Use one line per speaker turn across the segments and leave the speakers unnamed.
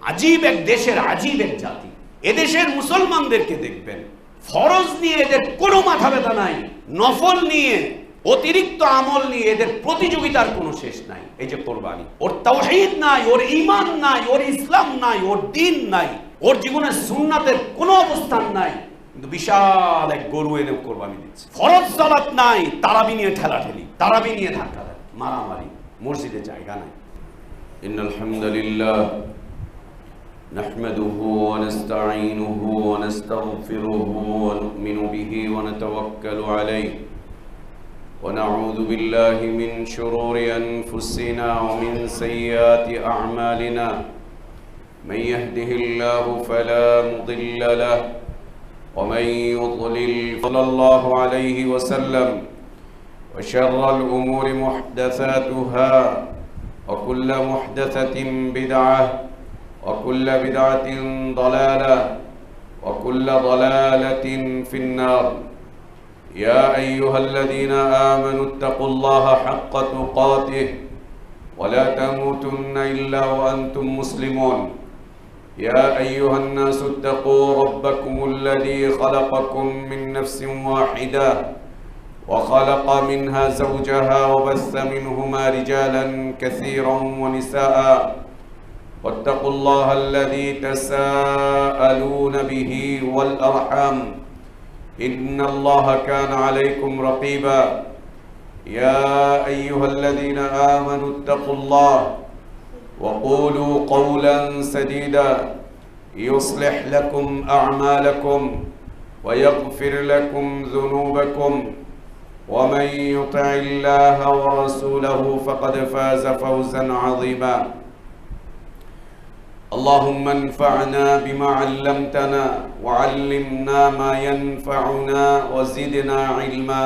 আজীব এক দেশের আজীব এক জাতি। এদেশের মুসলমানদেরকে দেখবেন, ফরজ নিয়ে এদের কোনো মাথা ব্যথা নাই, নফল নিয়ে অতিরিক্ত আমল নিয়ে এদের প্রতিযোগিতার কোনো শেষ নাই। এই যে কোরবানি, ওর তাওহীদ নাই, ওর ঈমান নাই, ওর ইসলাম নাই, ওর দ্বীন নাই, ওর জীবনে সুন্নাতের কোনো অবস্থান নাই, কিন্তু বিশাল এক গরু এনে কোরবানি দিচ্ছে। ফরজ সালাত নাই, তারাবি নিয়ে ঠেলাঠেলি, তারাবি নিয়ে ধাক্কা দেয়, মারামারি, মসজিদে জায়গা নাই। ইন্নাল হামদুলিল্লাহ নাহমাদুহু ওয়া নাস্তাঈনুহু ওয়া নাস্তাগফিরুহু ওয়া নু'মিনু বিহি ওয়া নাতাওয়াক্কালু আলাইহি ওয়া নাউযু বিল্লাহি মিন শুরুরি আনফুসিনা ওয়া মিন সাইয়্যাতি আ'মালিনা মান ইয়াহদিহিল্লাহু ফালা মুদিল্লা লাহু ওয়া মান ইউদ্লিল সাল্লাল্লাহু আলাইহি ওয়া সাল্লাম ওয়া শাররাল উমুরি মুহদাসাতুহা ওয়া কুল্লু মুহদাসাতিন বিদআহ وكل بدعة ضلالة وكل ضلالة في النار يا أيها الذين آمنوا اتقوا الله حق تقاته ولا تموتن إلا وأنتم مسلمون يا أيها الناس اتقوا ربكم الذي خلقكم من نفس واحدة وخلق منها زوجها وبث منهما رجالا كثيرا ونساء واتقوا الله الذي تساءلون به والأرحام إن الله كان عليكم رقيبا يا أيها الذين آمنوا اتقوا الله وقولوا قولا سديدا يصلح لكم أعمالكم ويغفر لكم ذنوبكم ومن يطع الله ورسوله فقد فاز فوزا عظيما اللهم انفعنا بما علمتنا وعلمنا ما ينفعنا وزدنا علما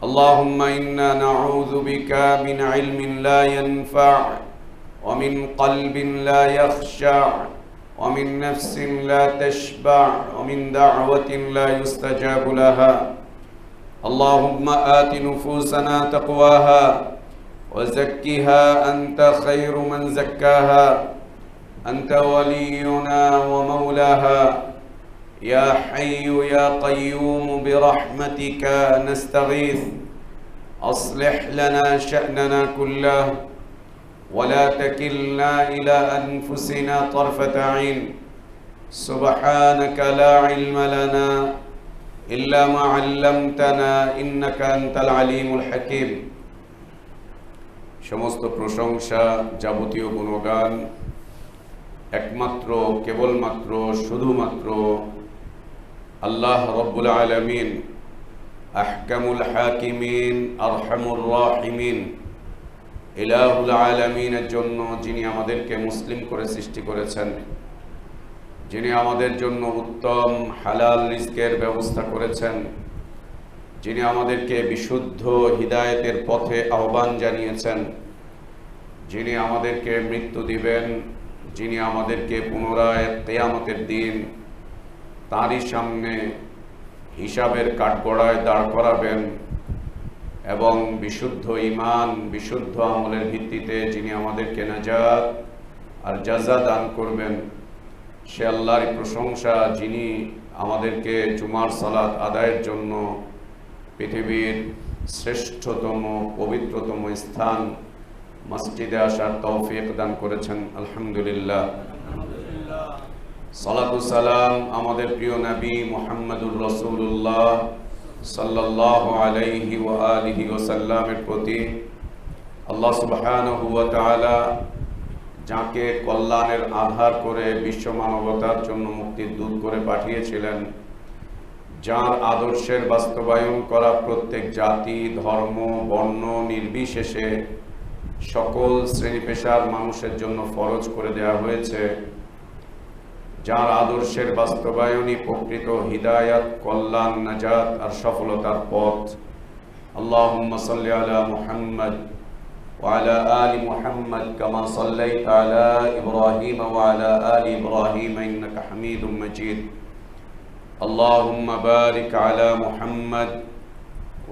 اللهم إنا نعوذ بك من علم لا ينفع ومن قلب لا يخشع ومن نفس لا تشبع ومن دعوة لا يستجاب لها اللهم آت نفوسنا تقواها وزكها أنت خير من زكاها أنت ولينا ومولاها يا حي يا قيوم برحمتك نستغيث أصلح لنا شأننا كله ولا تكلنا إلى أنفسنا طرفة عين سبحانك لا علم لنا إلا ما علمتنا إنك أنت العليم الحكيم সমস্ত প্রশংসা যাবতীয় গুণগান একমাত্র কেবলমাত্র শুধুমাত্র আল্লাহ রব্বুল আলামিন আহকামুল হাকিমিন আরহামুর রাহিমিন ইলাহুল আলামিনের জন্য, যিনি আমাদেরকে মুসলিম করে সৃষ্টি করেছেন, যিনি আমাদের জন্য উত্তম হালাল রিজকের ব্যবস্থা করেছেন, যিনি আমাদেরকে বিশুদ্ধ হিদায়েতের পথে আহ্বান জানিয়েছেন, যিনি আমাদেরকে মৃত্যু দিবেন, যিনি আমাদেরকে পুনরায় কিয়ামতের দিন তারই সামনে হিসাবের কাঠগড়ায় দাঁড় করাবেন এবং বিশুদ্ধ ঈমান বিশুদ্ধ আমলের ভিত্তিতে যিনি আমাদেরকে নাজাত আর জাযা দান করবেন, সে আল্লাহর প্রশংসা, যিনি আমাদেরকে জুমার সালাত আদায়ের জন্য পৃথিবীর শ্রেষ্ঠতম পবিত্রতম স্থান মসজিদে আসার তৌফিক দান করেছেন। আলহামদুলিল্লাহ। সালাতু সালাম আমাদের প্রিয় নবী মুহাম্মদুর রাসূলুল্লাহ সাল্লাল্লাহু আলাইহি ওয়া আলিহি ওয়াসাল্লামের প্রতি। আল্লাহ সুবহানাহু ওয়া তাআলা যাকে কল্যাণের আধার করে বিশ্ব মানবতার জন্য মুক্তির দূত করে পাঠিয়েছিলেন, যার আদর্শের বাস্তবায়ন করা প্রত্যেক জাতি ধর্ম বর্ণ নির্বিশেষে সকল শ্রেণী পেশার মানুষের জন্য ফরজ করে দেওয়া হয়েছে, যার আদর্শের বাস্তবায়নই প্রকৃত হিদায়াত, কল্যাণ, নাজাত আর সফলতার পথ। আল্লাহুম্মা সাল্লি আলা মুহাম্মদ ওয়া আলা আলি মুহাম্মদ কামা সাল্লাইতা আলা ইব্রাহিম ওয়া আলা আলি ইব্রাহিম ইন্নাকা হামিদুম মাজিদ। আল্লাহুম্মা বারিক আলা মুহাম্মদ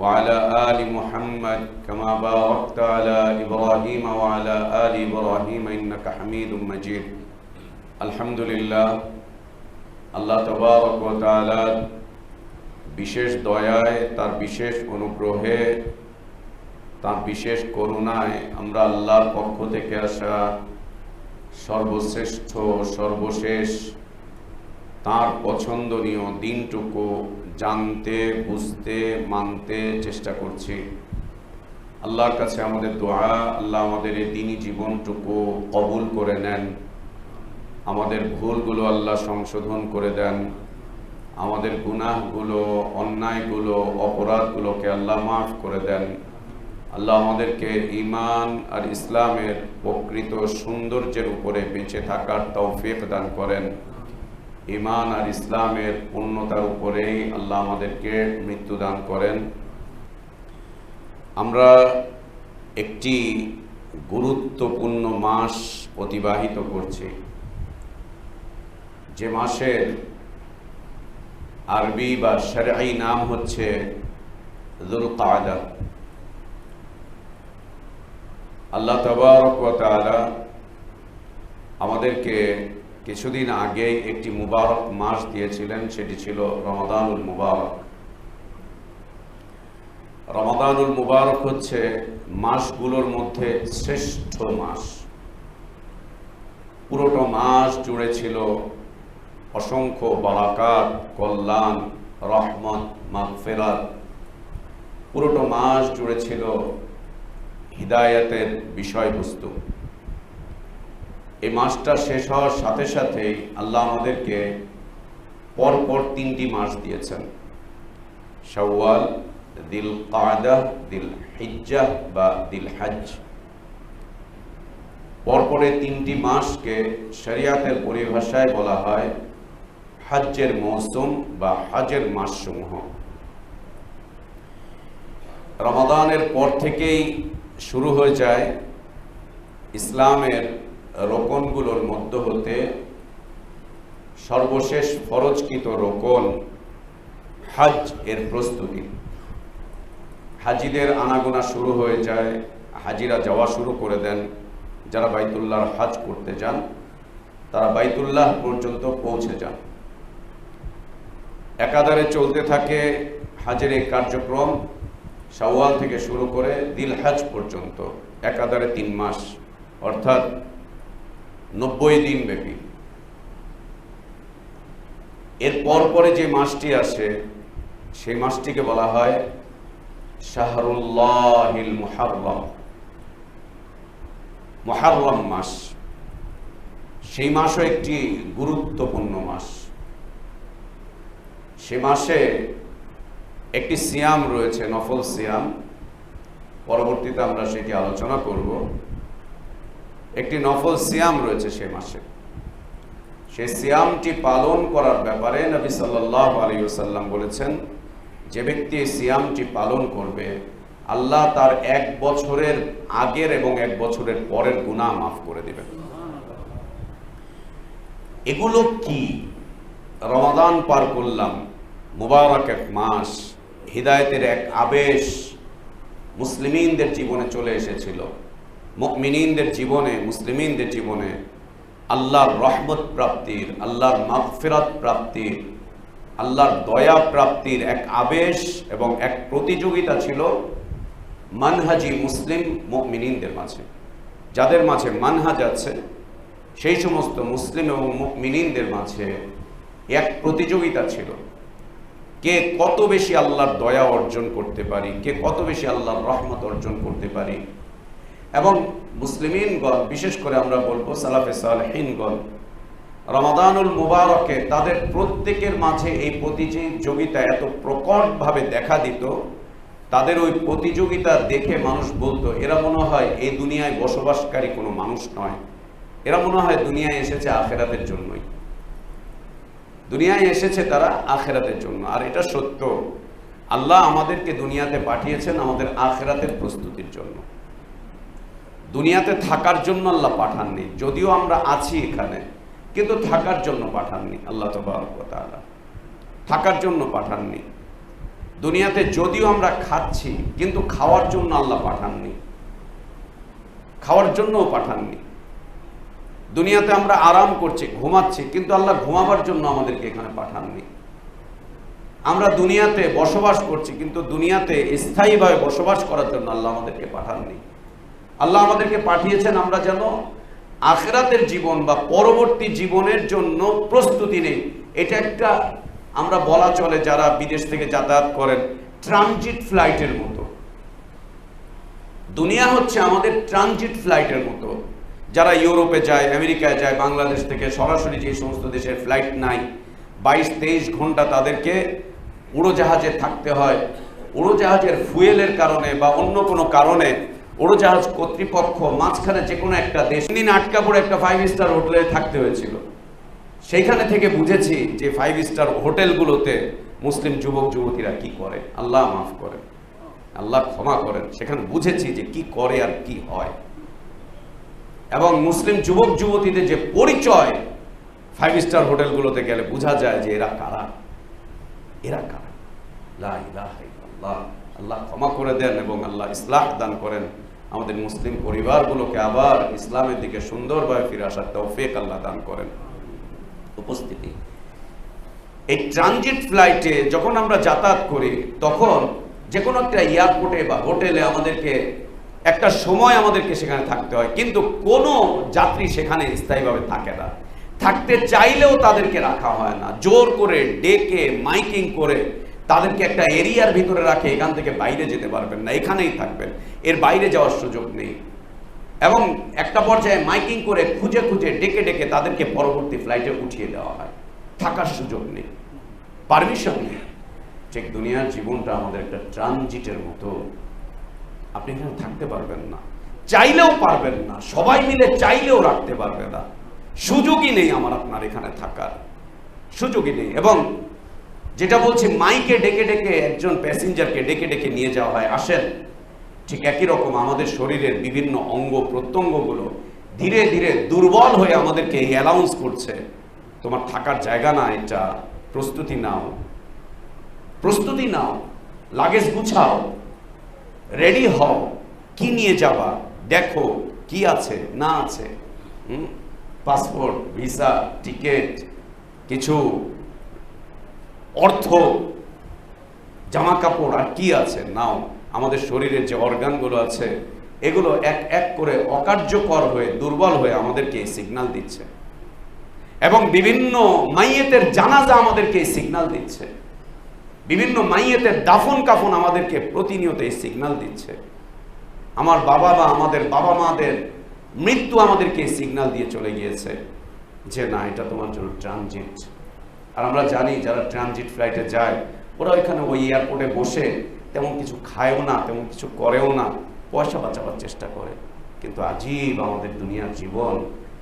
وعلى آل محمد كما باركت على إبراهيم وعلى آل إبراهيم إنك حميد مجيد। আলহামদুলিল্লাহ, আল্লাহ তাবারক ওয়া তাআলার বিশেষ দয়ায়, তার বিশেষ অনুগ্রহে, তার বিশেষ করুণায় আমরা আল্লাহর পক্ষ থেকে আসা সর্বশ্রেষ্ঠ সর্বশেষ তার পছন্দনীয় দিনটুকু জানতে, বুঝতে, মানতে চেষ্টা করছি। আল্লাহর কাছে আমাদের দোয়া, আল্লাহ আমাদের এই দিনী জীবনটুকু কবুল করে নেন, আমাদের ভুলগুলো আল্লাহ সংশোধন করে দেন, আমাদের গুনাহগুলো, অন্যায়গুলো, অপরাধগুলোকে আল্লাহ মাফ করে দেন। আল্লাহ আমাদেরকে ঈমান আর ইসলামের প্রকৃত সৌন্দর্যের উপরে বেঁচে থাকার তৌফিক দান করেন। ঈমান আর ইসলামের পূর্ণতার উপরেই আল্লাহ আমাদেরকে মৃত্যু দান করেন। আমরা একটি গুরুত্বপূর্ণ মাস অতিবাহিত করছি, যে মাসের আরবি বা শরঈ নাম হচ্ছে যুলকাদা। আল্লাহ তাবারক ওয়া তাআলা আমাদেরকে কিছুদিন আগেই একটি মুবারক মাস দিয়েছিলেন, সেটি ছিল রমাদানুল মুবারক। রমাদানুল মুবারক হচ্ছে মাসগুলোর মধ্যে শ্রেষ্ঠ মাস। পুরোটা মাস জুড়ে ছিল অসংখ্য বারাকাত, কল্যাণ, রহমত, মাগফিরাত। পুরোটা মাস জুড়ে ছিল হিদায়াতের বিষয়বস্তু। এই মাসটা শেষ হওয়ার সাথে সাথেই আল্লাহ আমাদেরকে পরপর 3টি মাস দিয়েছেন, শাওয়াল, যিলকাদা, যিলহিজ্জাহ বা যিলহজ। পরপরে 3টি মাসকে শরিয়াতের পরিভাষায় বলা হয় হজ্জের মৌসুম বা হজের মাসসমূহ। রমাদানের পর থেকেই শুরু হয়ে যায় ইসলামের রোকনগুলোর মধ্য হতে সর্বশেষ ফরজকৃত রোকন হজ এর প্রস্তুতি। হাজিদের আনাগোনা শুরু হয়ে যায়, হাজিরা যাওয়া শুরু করে দেন। যারা বাইতুল্লাহর হজ করতে যান তারা বাইতুল্লাহ পর্যন্ত পৌঁছে যান। একাধারে চলতে থাকে হজের এই কার্যক্রম, শাওয়াল থেকে শুরু করে যিলহজ পর্যন্ত, একাধারে 3 মাস, অর্থাৎ 90 দিন ব্যাপী। এর পরে যে মাসটি আসে সেই মাসটিকে বলা হয় শাহরুল্লাহিল মুহাররম, মুহাররম মাস। সেই মাসও একটি গুরুত্বপূর্ণ মাস। সে মাসে একটি সিয়াম রয়েছে, নফল সিয়াম। পরবর্তীতে আমরা সেটি আলোচনা করব। একটি নফল সিয়াম রয়েছে সে মাসে। সেই সিয়ামটি পালন করার ব্যাপারে নবী সাল্লাল্লাহু আলাইহি ওয়াসাল্লাম বলেছেন, যে ব্যক্তি এই সিয়ামটি পালন করবে আল্লাহ তার 1 বছরের আগের এবং 1 বছরের পরের গুনাহ মাফ করে দিবেন। এগুলো কি? রমাদান পার করলাম, মুবারক এক মাস, হিদায়াতের এক আবেশ মুসলিমিনদের জীবনে চলে এসেছিল। মুমিনিনদের জীবনে, মুসলিমিনদের জীবনে আল্লাহর রহমত প্রাপ্তির, আল্লাহর মাগফিরাত প্রাপ্তির, আল্লাহর দয়া প্রাপ্তির এক আবেশ এবং এক প্রতিযোগিতা ছিল মানহাজি মুসলিম মুমিনিনদের মাঝে। যাদের মাঝে মানহাজ আছে সেই সমস্ত মুসলিম এবং মুমিনিনদের মাঝে এক প্রতিযোগিতা ছিল, কে কত বেশি আল্লাহর দয়া অর্জন করতে পারি, কে কত বেশি আল্লাহর রহমত অর্জন করতে পারি। এবং মুসলিমিনগণ, বিশেষ করে আমরা বলবো সালাফে সালেহিনগণ, রমাদানুল মুবারকে তাদের প্রত্যেকের মাঝে এই প্রতিযোগিতা এত প্রকটভাবে দেখা দিত, তাদের ওই প্রতিযোগিতা দেখে মানুষ বলতো এরা মনে হয় এই দুনিয়ায় বসবাসকারী কোনো মানুষ নয়, এরা মনে হয় দুনিয়ায় এসেছে আখেরাতের জন্যই। দুনিয়ায় এসেছে তারা আখেরাতের জন্য। আর এটা সত্য, আল্লাহ আমাদেরকে দুনিয়াতে পাঠিয়েছেন আমাদের আখেরাতের প্রস্তুতির জন্য। দুনিয়াতে থাকার জন্য আল্লাহ পাঠাননি, যদিও আমরা আছি এখানে, কিন্তু থাকার জন্য পাঠাননি আল্লাহ তাবারক ওয়া তাআলা, থাকার জন্য পাঠাননি। দুনিয়াতে যদিও আমরা খাচ্ছি, কিন্তু খাওয়ার জন্য আল্লাহ পাঠাননি, খাওয়ার জন্যও পাঠাননি। দুনিয়াতে আমরা আরাম করছি, ঘুমাচ্ছি, কিন্তু আল্লাহ ঘুমাবার জন্য আমাদেরকে এখানে পাঠাননি। আমরা দুনিয়াতে বসবাস করছি, কিন্তু দুনিয়াতে স্থায়ীভাবে বসবাস করার জন্য আল্লাহ আমাদেরকে পাঠাননি। আল্লাহ আমাদেরকে পাঠিয়েছেন আমরা যেন আখিরাতের জীবন বা পরবর্তী জীবনের জন্য প্রস্তুতি নেই। এটা একটা আমরা বলা চলে যারা বিদেশ থেকে যাতায়াত করেন ট্রানজিট ফ্লাইটের মতো। দুনিয়া হচ্ছে আমাদের ট্রানজিট ফ্লাইটের মতো। যারা ইউরোপে যায়, আমেরিকায় যায়, বাংলাদেশ থেকে সরাসরি যে সমস্ত দেশের ফ্লাইট নাই, 22-23 ঘন্টা তাদেরকে উড়োজাহাজে থাকতে হয়। উড়োজাহাজের ফুয়েলের কারণে বা অন্য কোনো কারণে উড়োজাহাজ কর্তৃপক্ষ মাঝখানে যে কোনো একটা দেশ দিন আটকা পড়ে একটা 5 স্টার হোটেলে থাকতে হয়েছিল। সেইখানে থেকে বুঝেছি যে 5 স্টার হোটেলগুলোতে মুসলিম যুবক যুবতীরা কি করে। আল্লাহ মাফ করেন, আল্লাহ ক্ষমা করেন। সেখানে বুঝেছি যে কি করে আর কি হয়। এবং মুসলিম যুবক যুবতীদের যে পরিচয় 5 স্টার হোটেলগুলোতে গেলে বোঝা যায় যে এরা কারা, এরা কারা। লা ইলাহা ইল্লাল্লাহ। আল্লাহ ক্ষমা করে দেন এবং আল্লাহ ইসলাহ দান করেন। আমাদের মুসলিম পরিবারগুলোকে আবার ইসলামের দিকে সুন্দরভাবে ফিরে আসার তৌফিক আল্লাহ দান করেন। উপস্থিতি, এই ট্রানজিট ফ্লাইটে যখন আমরা যাতায়াত করি তখন যে কোনো একটা এয়ারপোর্টে বা হোটেলে আমাদেরকে একটা সময় আমাদেরকে সেখানে থাকতে হয়, কিন্তু কোনো যাত্রী সেখানে স্থায়ীভাবে থাকে না। থাকতে চাইলেও তাদেরকে রাখা হয় না, জোর করে ডেকে মাইকিং করে তাদেরকে একটা এরিয়ার ভিতরে রাখে, এখান থেকে বাইরে যেতে পারবেন না, এখানেই থাকবেন, এর বাইরে যাওয়ার সুযোগ নেই। এবং একটা পর্যায়ে মাইকিং করে খুঁজে খুঁজে ডেকে ডেকে তাদেরকে পরবর্তী ফ্লাইটে উঠিয়ে দেওয়া হয়। থাকার সুযোগ নেই, পারমিশন নেই। ঠিক দুনিয়ার জীবনটা আমাদের একটা ট্রানজিটের মতো। আপনি এখানে থাকতে পারবেন না, চাইলেও পারবেন না, সবাই মিলে চাইলেও রাখতে পারবে না। সুযোগই নেই আমার আপনার এখানে থাকার, সুযোগই নেই। এবং যেটা বলছি, মাইকে ডেকে ডেকে একজন প্যাসেঞ্জারকে ডেকে ডেকে নিয়ে যাওয়া হয়, আসেন। ঠিক একই রকম আমাদের শরীরের বিভিন্ন অঙ্গ প্রত্যঙ্গগুলো ধীরে ধীরে দুর্বল হয়ে আমাদেরকে অ্যালাউন্স করছে, তোমার থাকার জায়গা না, এটা প্রস্তুতি নাও, প্রস্তুতি নাও, লাগেজ গুছাও, রেডি হও, কি নিয়ে যাবা, দেখো কি আছে না আছে, পাসপোর্ট, ভিসা, টিকিট, কিছু অর্থ, জামা কাপড়, আর কি আছে নাও। আমাদের শরীরের যে অর্গানগুলো আছে এগুলো এক এক করে অকার্যকর হয়ে দুর্বল হয়ে আমাদেরকে সিগন্যাল দিচ্ছে। এবং বিভিন্ন মাইয়েতের জানাজা আমাদেরকে সিগন্যাল দিচ্ছে, বিভিন্ন মাইয়েতের দাফন কাফন আমাদেরকে প্রতিনিয়ত এই সিগন্যাল দিচ্ছে। আমার বাবা বা আমাদের বাবা মাদের মৃত্যু আমাদেরকে সিগন্যাল দিয়ে চলে গিয়েছে যে না, এটা তোমার জন্য ট্রানজিট। আর আমরা জানি যারা ট্রানজিট ফ্লাইটে যায় ওরা ওইখানে ওই এয়ারপোর্টে বসে তেমন কিছু খায়ও না, তেমন কিছু করেও না, পয়সা বাঁচাবার চেষ্টা করে। কিন্তু আজীব আমাদের দুনিয়ার জীবন,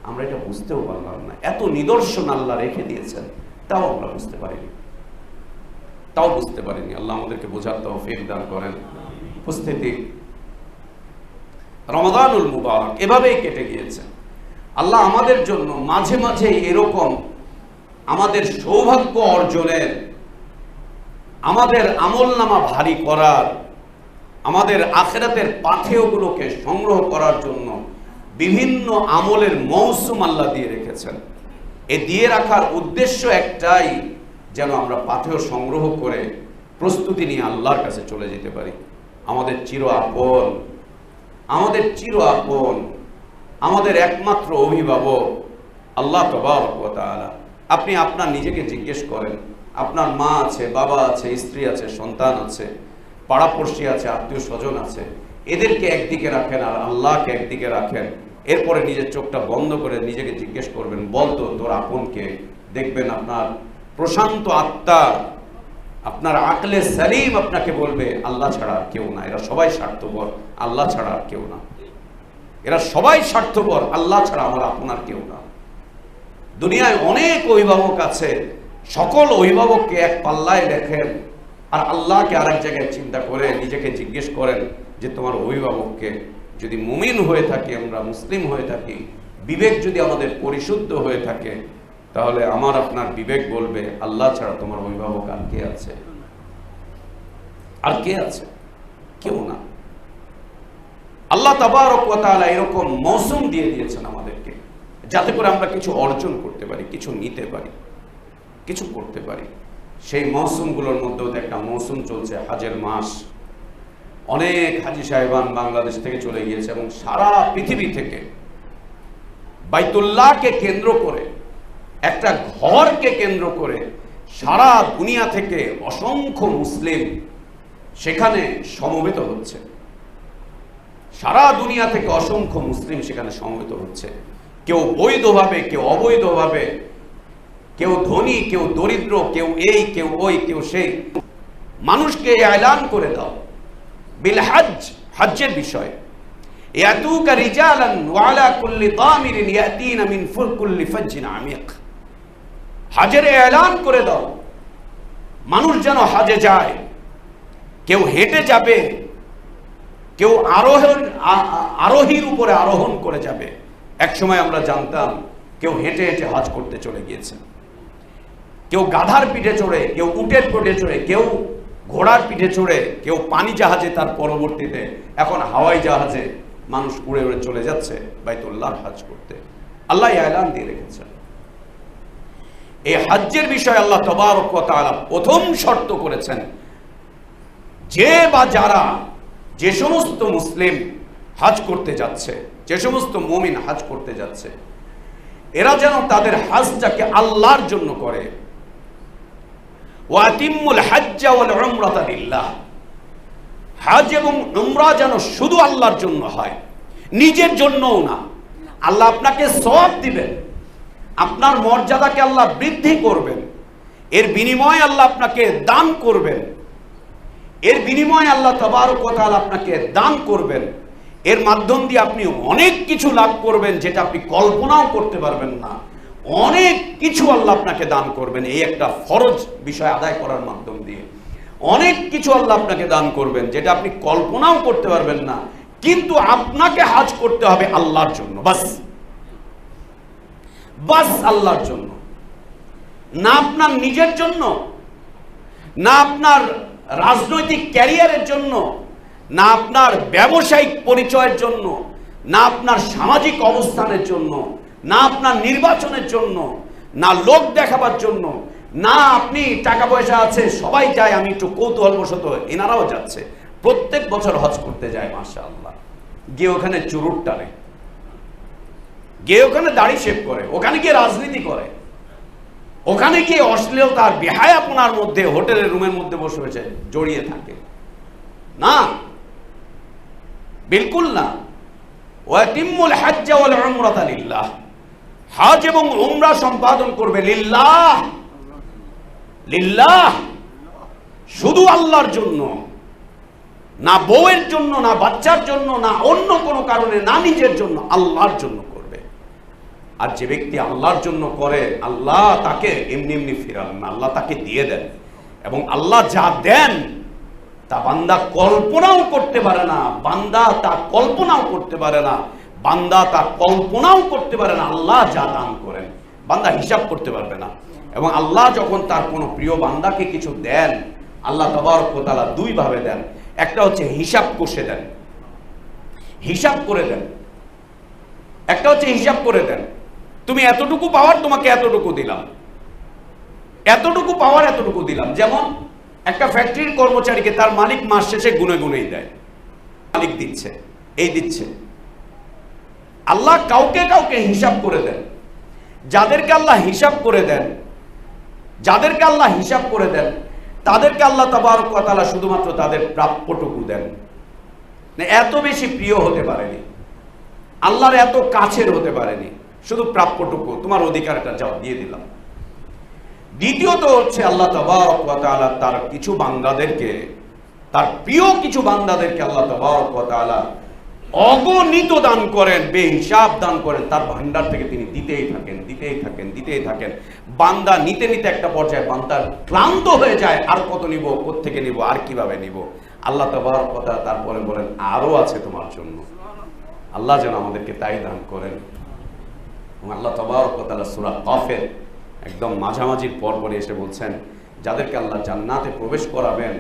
আমরা এটা বুঝতেও পারলাম না। এত নিদর্শন আল্লাহ রেখে দিয়েছেন, তাও আমরা বুঝতে পারিনি, তাও বুঝতে পারিনি। আল্লাহ আমাদেরকে বোঝার তৌফিক দান করেন। উপস্থিতি, রমাদানুল মুবারক এভাবেই কেটে গিয়েছে। আল্লাহ আমাদের জন্য মাঝে মাঝে এরকম আমাদের সৌভাগ্য অর্জনের, আমাদের আমলনামা ভারী করার, আমাদের আখিরাতের পাথেয়গুলোকে সংগ্রহ করার জন্য বিভিন্ন আমলের মৌসুম আল্লাহ দিয়ে রেখেছেন। এ দিয়ে রাখার উদ্দেশ্য একটাই, যেন আমরা পাথেয় সংগ্রহ করে প্রস্তুতি নিয়ে আল্লাহর কাছে চলে যেতে পারি। আমাদের চির আপন, আমাদের চির আপন, আমাদের একমাত্র অভিভাবক আল্লাহ তাবারক ওয়া তাআলা। আপনি আপনার নিজেকে জিজ্ঞেস করেন, আপনার মা আছে, বাবা আছে, স্ত্রী আছে, সন্তান আছে, পাড়াপড়শি আছে, আত্মীয় স্বজন আছে, এদেরকে একদিকে রাখেন আর আল্লাহকে একদিকে রাখেন। এরপরে নিজের চোখটা বন্ধ করে নিজেকে জিজ্ঞেস করবেন, বলতো তোর আপনকে। দেখবেন আপনার প্রশান্ত আত্মা, আপনার আকলে সালিম আপনাকে বলবে আল্লাহ ছাড়া আর কেউ না, এরা সবাই স্বার্থপর, আল্লাহ ছাড়া আর কেউ না, এরা সবাই স্বার্থপর, আল্লাহ ছাড়া আমার আপনার কেউ না। দুনিয়ায় অনেক অভিভাবক আছে, সকল অভিভাবককে এক পাল্লায় রেখেন আর আল্লাহকে আরেক জায়গায় চিন্তা করে নিজেকে জিজ্ঞেস করেন যে তোমার অভিভাবককে। যদি মুমিন হয়ে থাকি, আমরা মুসলিম হয়ে থাকি, বিবেক যদি আমাদের পরিশুদ্ধ হয়ে থাকে, তাহলে আমার আপনার বিবেক বলবে আল্লাহ ছাড়া তোমার অভিভাবক আর কে আছে, আর কে আছে? কেউ না। আল্লাহ তাবারক ওয়া তাআলা এরকম মৌসুম দিয়ে দিয়েছেন আমাদেরকে, যাতে করে আমরা কিছু অর্জন করতে পারি, কিছু নিতে পারি, কিছু করতে পারি। সেই মৌসুমগুলোর মধ্যেও একটা মৌসুম চলছে, হজের মাস। অনেক হাজি সাহেবান বাংলাদেশ থেকে চলে গিয়েছে এবং সারা পৃথিবী থেকে বাইতুল্লাহকে কেন্দ্র করে, একটা ঘরকে কেন্দ্র করে সারা দুনিয়া থেকে অসংখ্য মুসলিম সেখানে সমবেত হচ্ছে। সারা দুনিয়া থেকে অসংখ্য মুসলিম সেখানে সমবেত হচ্ছে। কেউ বৈধভাবে, কেউ অবৈধভাবে, কেউ ধনী, কেউ দরিদ্র, কেউ এই, কেউ ওই, কেউ সেই। মানুষকে এলান করে দাও বিল হজ, হজ্জের বিষয়। ইয়াতুকা রিজালান ওয়া আলা কুল্লি দামিরিন ইয়াতিনা মিন কুল্লি ফাজ্জিন আমিক। হজের এলান করে দাও, মানুষ যেন হজে যায়। কেউ হেঁটে যাবে, কেউ আরোহীর উপরে আরোহণ করে যাবে। এক সময় আমরা জানতাম কেউ হেঁটে হেঁটে হজ করতে চলে গিয়েছেন, কেউ গাধার পিঠে চড়ে, কেউ উটের পিঠে চড়ে, কেউ ঘোড়ার পিঠে চড়ে, কেউ পানি জাহাজে, তার পরবর্তীতে এখন হাওয়াই জাহাজে মানুষ উড়ে উড়ে চলে যাচ্ছে বাইতুল্লাহর হজ করতে। আল্লাহ এলান দিয়ে রেখেছেন। এই হজ্জের বিষয়ে আল্লাহ তাবারক ওয়া তাআলা প্রথম শর্ত করেছেন, যে বা যারা, যে সমস্ত মুসলিম হজ করতে যাচ্ছে, যে সমস্ত মুমিন হজ করতে যাচ্ছে, এরা যেন তাদের হজটাকে আল্লাহর জন্য করে। ওয়াতিমুল হজ্জ ওয়াল উমরাতা লিল্লাহ। হজ এবং উমরা যেন শুধু আল্লাহর জন্য হয়, নিজের জন্যও না। আল্লাহ আপনাকে সওয়াব দিবেন, আপনার মর্যাদাকে আল্লাহ বৃদ্ধি করবেন, এর বিনিময়ে আল্লাহ আপনাকে দান করবেন, এর বিনিময়ে আল্লাহ তাবারক ওয়া তাআলা আপনাকে দান করবেন। এর মাধ্যম দিয়ে আপনি অনেক কিছু লাভ করবেন যেটা আপনি কল্পনাও করতে পারবেন না। অনেক কিছু আল্লাহ আপনাকে দান করবেন এই একটা ফরজ বিষয় আদায় করার মাধ্যম দিয়ে। অনেক কিছু আল্লাহ আপনাকে দান করবেন যেটা আপনি কল্পনাও করতে পারবেন না। কিন্তু আপনাকে হজ করতে হবে আল্লাহর জন্য, বাস বাস আল্লাহর জন্য, না আপনার নিজের জন্য, না আপনার রাজনৈতিক ক্যারিয়ারের জন্য, না আপনার ব্যবসায়িক পরিচয়ের জন্য, না আপনার সামাজিক অবস্থানের জন্য, না আপনার নির্বাচনের জন্য, না লোক দেখাবার জন্য, না আপনি টাকা পয়সা আছে সবাই যায় আমি একটু কৌতূহলবশত, এনারাও যাচ্ছে, প্রত্যেক বছর হজ করতে যায় মাশাআল্লাহ, গিয়ে ওখানে চুরুট টানে, গিয়ে ওখানে দাড়ি শেভ করে, ওখানে গিয়ে রাজনীতি করে, ওখানে গিয়ে অশ্লীলতার বেহায়াপনার মধ্যে হোটেলের রুমের মধ্যে বসে বসে জড়িয়ে থাকে। না, বিলকুল না। ওয়াতিমুল হজ্জ ওয়াল উমরাতা লিল্লাহ। হজ এবং উমরা সম্পাদন করবে লিল্লাহ, লিল্লাহ, শুধু আল্লাহর জন্য, না বউয়ের জন্য, না বাচ্চার জন্য, না অন্য কোনো কারণে, না নিজের জন্য, আল্লাহর জন্য করবে। আর যে ব্যক্তি আল্লাহর জন্য করে আল্লাহ তাকে এমনি এমনি ফিরান না, আল্লাহ তাকে দিয়ে দেন। এবং আল্লাহ যা দেন তা বান্দা কল্পনাও করতে পারে না, বান্দা তা কল্পনাও করতে পারে না, বান্দা তা কল্পনাও করতে পারে না। আল্লাহ যা দান করেন বান্দা হিসাব করতে পারবে না। এবং আল্লাহ যখন তার কোনো প্রিয় বান্দাকে কিছু দেন, আল্লাহ তাবারক ওয়া তাআলা দুই ভাবে দেন। একটা হচ্ছে হিসাব কষে দেন, হিসাব করে দেন। একটা হচ্ছে হিসাব করে দেন, তুমি এতটুকু পাওয়ার তোমাকে এতটুকু দিলাম, এতটুকু পাওয়ার এতটুকু দিলাম। যেমন একটা ফ্যাক্টরির কর্মচারীকে তার মালিক মাস শেষে গুনে গুনেই দেয়, মালিক দিচ্ছে, এই দিচ্ছে। আল্লাহ কাউকে কাউকে হিসাব করে দেন। যাদেরকে আল্লাহ হিসাব করে দেন, যাদেরকে আল্লাহ হিসাব করে দেন তাদেরকে আল্লাহ তাবারক ওয়া তাআলা শুধুমাত্র তাদের প্রাপ্যটুকু দেন। এত বেশি প্রিয় হতে পারেনি, আল্লাহর এত কাছের হতে পারেনি, শুধু প্রাপ্যটুকু, তোমার অধিকারটা যাও দিয়ে দিলাম। দ্বিতীয়ত হচ্ছে আল্লাহ তাবারক ওয়া তাআলা তার কিছু বান্দাদেরকে, তার প্রিয় কিছু বান্দাদেরকে আল্লাহ তাবারক ওয়া তাআলা অগণিত দান করেন, বেহিসাব দান করেন। তার ভান্ডার থেকে তিনি দিতেই থাকেন, দিতেই থাকেন, দিতেই থাকেন। বান্দা নিতে নিতে একটা পর্যায়ে বান্দার ক্লান্ত হয়ে যায়, আর কত নিব, কোত্থেকে নিব, আর কিভাবে নিব। আল্লাহ তাবারক ওয়া তাআলা তারপরে বলেন আরো আছে তোমার জন্য। আল্লাহ যেন আমাদেরকে তাই দান করেন। এবং আল্লাহ তাবারক ওয়া তাআলা সূরা কাফের একদম মাঝামাঝির পরপরে এসে বলছেন, যাদেরকে আল্লাহ জান্নাতে প্রবেশ করাবেন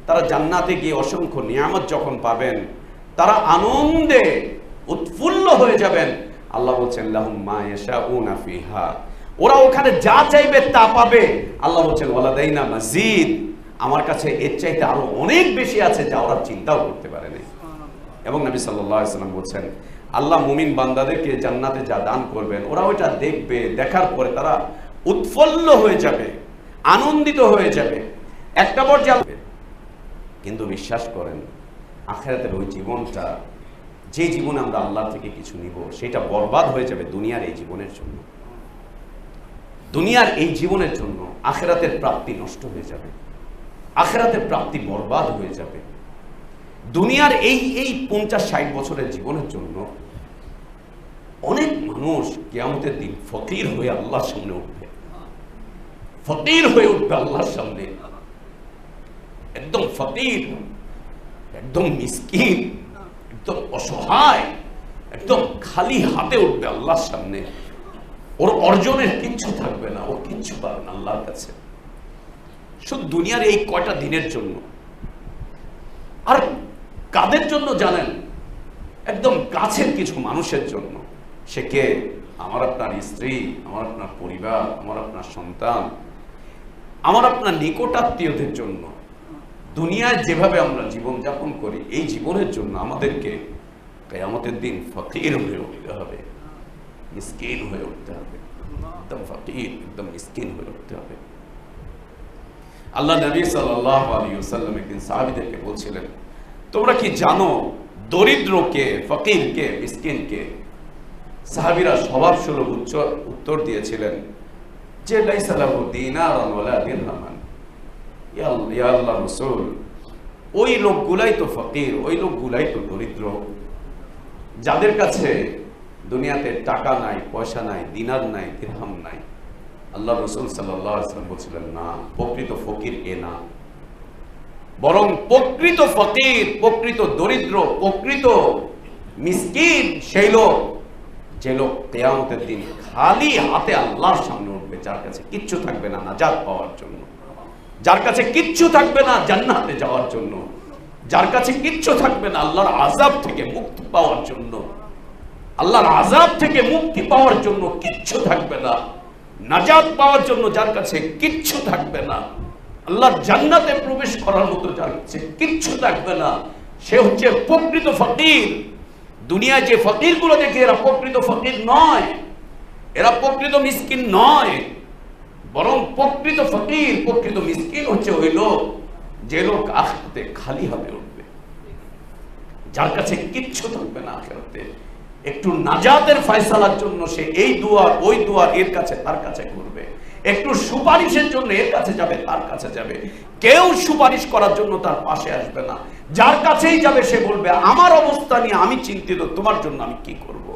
তারা জান্নাতে গিয়ে অসংখ্য নিয়ামত যখন পাবেন তারা আনন্দে উৎফুল্ল হয়ে যাবেন। আল্লাহ বলছেন লাহুম মা ইয়াশাউনা ফিহা, ওরা ওখানে যা চাইবে তা পাবে। আল্লাহ বলছেন ওয়ালাদাইনা মাজিদ, আমার কাছে এর চাইতে আরো অনেক বেশি আছে যা ওরা চিন্তাও করতে পারেনি। এবং নবী সাল্লাল্লাহু আলাইহি ওয়াসাল্লাম বলছেন আল্লাহ মুমিন বান্দাদেরকে জান্নাতে যা দান করবেন ওরা ওইটা দেখবে, দেখার পরে তারা উৎফুল্ল হয়ে যাবে, আনন্দিত হয়ে যাবে, একটা পর্যায়ে। কিন্তু বিশ্বাস করেন আখিরাতের ওই জীবনটা, যে জীবনে আমরা আল্লাহ থেকে কিছু নিব, সেটা বরবাদ হয়ে যাবে দুনিয়ার এই জীবনের জন্য। দুনিয়ার এই জীবনের জন্য আখিরাতের প্রাপ্তি নষ্ট হয়ে যাবে, আখিরাতের প্রাপ্তি বরবাদ হয়ে যাবে। দুনিয়ার এই 50-60 বছরের জীবনের জন্য অনেক মানুষ কিয়ামতের দিন ফকির হয়ে আল্লাহর সামনে উঠবে, ফকির হয়ে উঠবে আল্লাহর সামনে, একদম ফকির, একদম মিসকিন, একদম অসহায়, একদম খালি হাতে উঠবে আল্লাহর সামনে। ওর অর্জনের কিচ্ছু থাকবে না, ও কিচ্ছু পাবে না আল্লাহর কাছে, শুধু দুনিয়ার এই কয়টা দিনের জন্য। আর কাদের জন্য জানেন? একদম কাছের কিছু মানুষের জন্য। সে কে? আমার আপনার স্ত্রী, আমার আপনার পরিবার, আমার আপনার সন্তান, আমার আপনার নিকটাত্মীয়দের জন্য। দুনিয়ায় যেভাবে আমরা জীবন যাপন করি, এই জীবনের জন্য আমাদেরকে কিয়ামতের দিন ফকির হয়ে উঠতে হবে, মিসকিন হয়ে উঠতে হবে, একদম ফকির, একদম মিসকিন হয়ে উঠতে হবে। আল্লাহ নবী সাল্লাল্লাহু আলাইহি ওয়াসাল্লাম একদিন সাহাবীদেরকে বলছিলেন, তোমরা কি জানো দরিদ্রকে, ফকিরকে, মিসকিনকে? সাহাবীরা স্বভাবসুলভ উত্তর দিয়েছিলেন যে লাইসা লাহু দিনারুন ওয়ালা দিরহামান। ইয়া আল্লাহর রাসূল, ওই লোকগুলাই তো ফকির, ওই লোকগুলাই তো দরিদ্র, যাদের কাছে দুনিয়াতে টাকা নাই, পয়সা নাই, দিনার নাই, দিরহাম নাই। আল্লাহ রাসূল সাল্লাল্লাহু আলাইহি ওয়াসাল্লাম বলছিলেন, না, প্রকৃত ফকির এ না, বরং প্রকৃত ফকির, প্রকৃত দরিদ্র, প্রকৃত মিসকিন সেই লোক, যে লোক কিয়ামতের দিন খালি হাতে আল্লাহর সামনে উঠবে, যার কাছে কিচ্ছু থাকবে না নাজাত পাওয়ার জন্য, যার কাছে কিচ্ছু থাকবে না জান্নাতে যাওয়ার জন্য, যার কাছে কিচ্ছু থাকবে না আল্লাহর আযাব থেকে মুক্তি পাওয়ার জন্য, আল্লাহর আযাব থেকে মুক্তি পাওয়ার জন্য কিচ্ছু থাকবে না, নাজাত পাওয়ার জন্য যার কাছে কিচ্ছু থাকবে না, আল্লাহর জান্নাতে প্রবেশ করার মতো যার কাছে কিচ্ছু থাকবে না, সে হচ্ছে প্রকৃত ফকির। দুনিয়ায় যে ফকির গুলো দেখে এরা প্রকৃত ফকির নয়, এরা প্রকৃত মিসকিন নয়, বরং প্রকৃত ফকির, প্রকৃত মিসকিন হচ্ছে ওই লোক, যে লোক আখিরাতে খালি হাতে উঠবে, যার কাছে কিচ্ছু থাকবে না আখিরাতে। একটু নাজাতের ফয়সালার জন্য সে এই দুয়ার ওই দুয়ার, এর কাছে তার কাছে করবে, একটু সুপারিশের জন্য এর কাছে যাবে তার কাছে যাবে, কেউ সুপারিশ করার জন্য তার পাশে আসবে না। যার কাছেই যাবে সে বলবে আমার অবস্থা নিয়ে আমি চিন্তিত, তোমার জন্য আমি কি করব।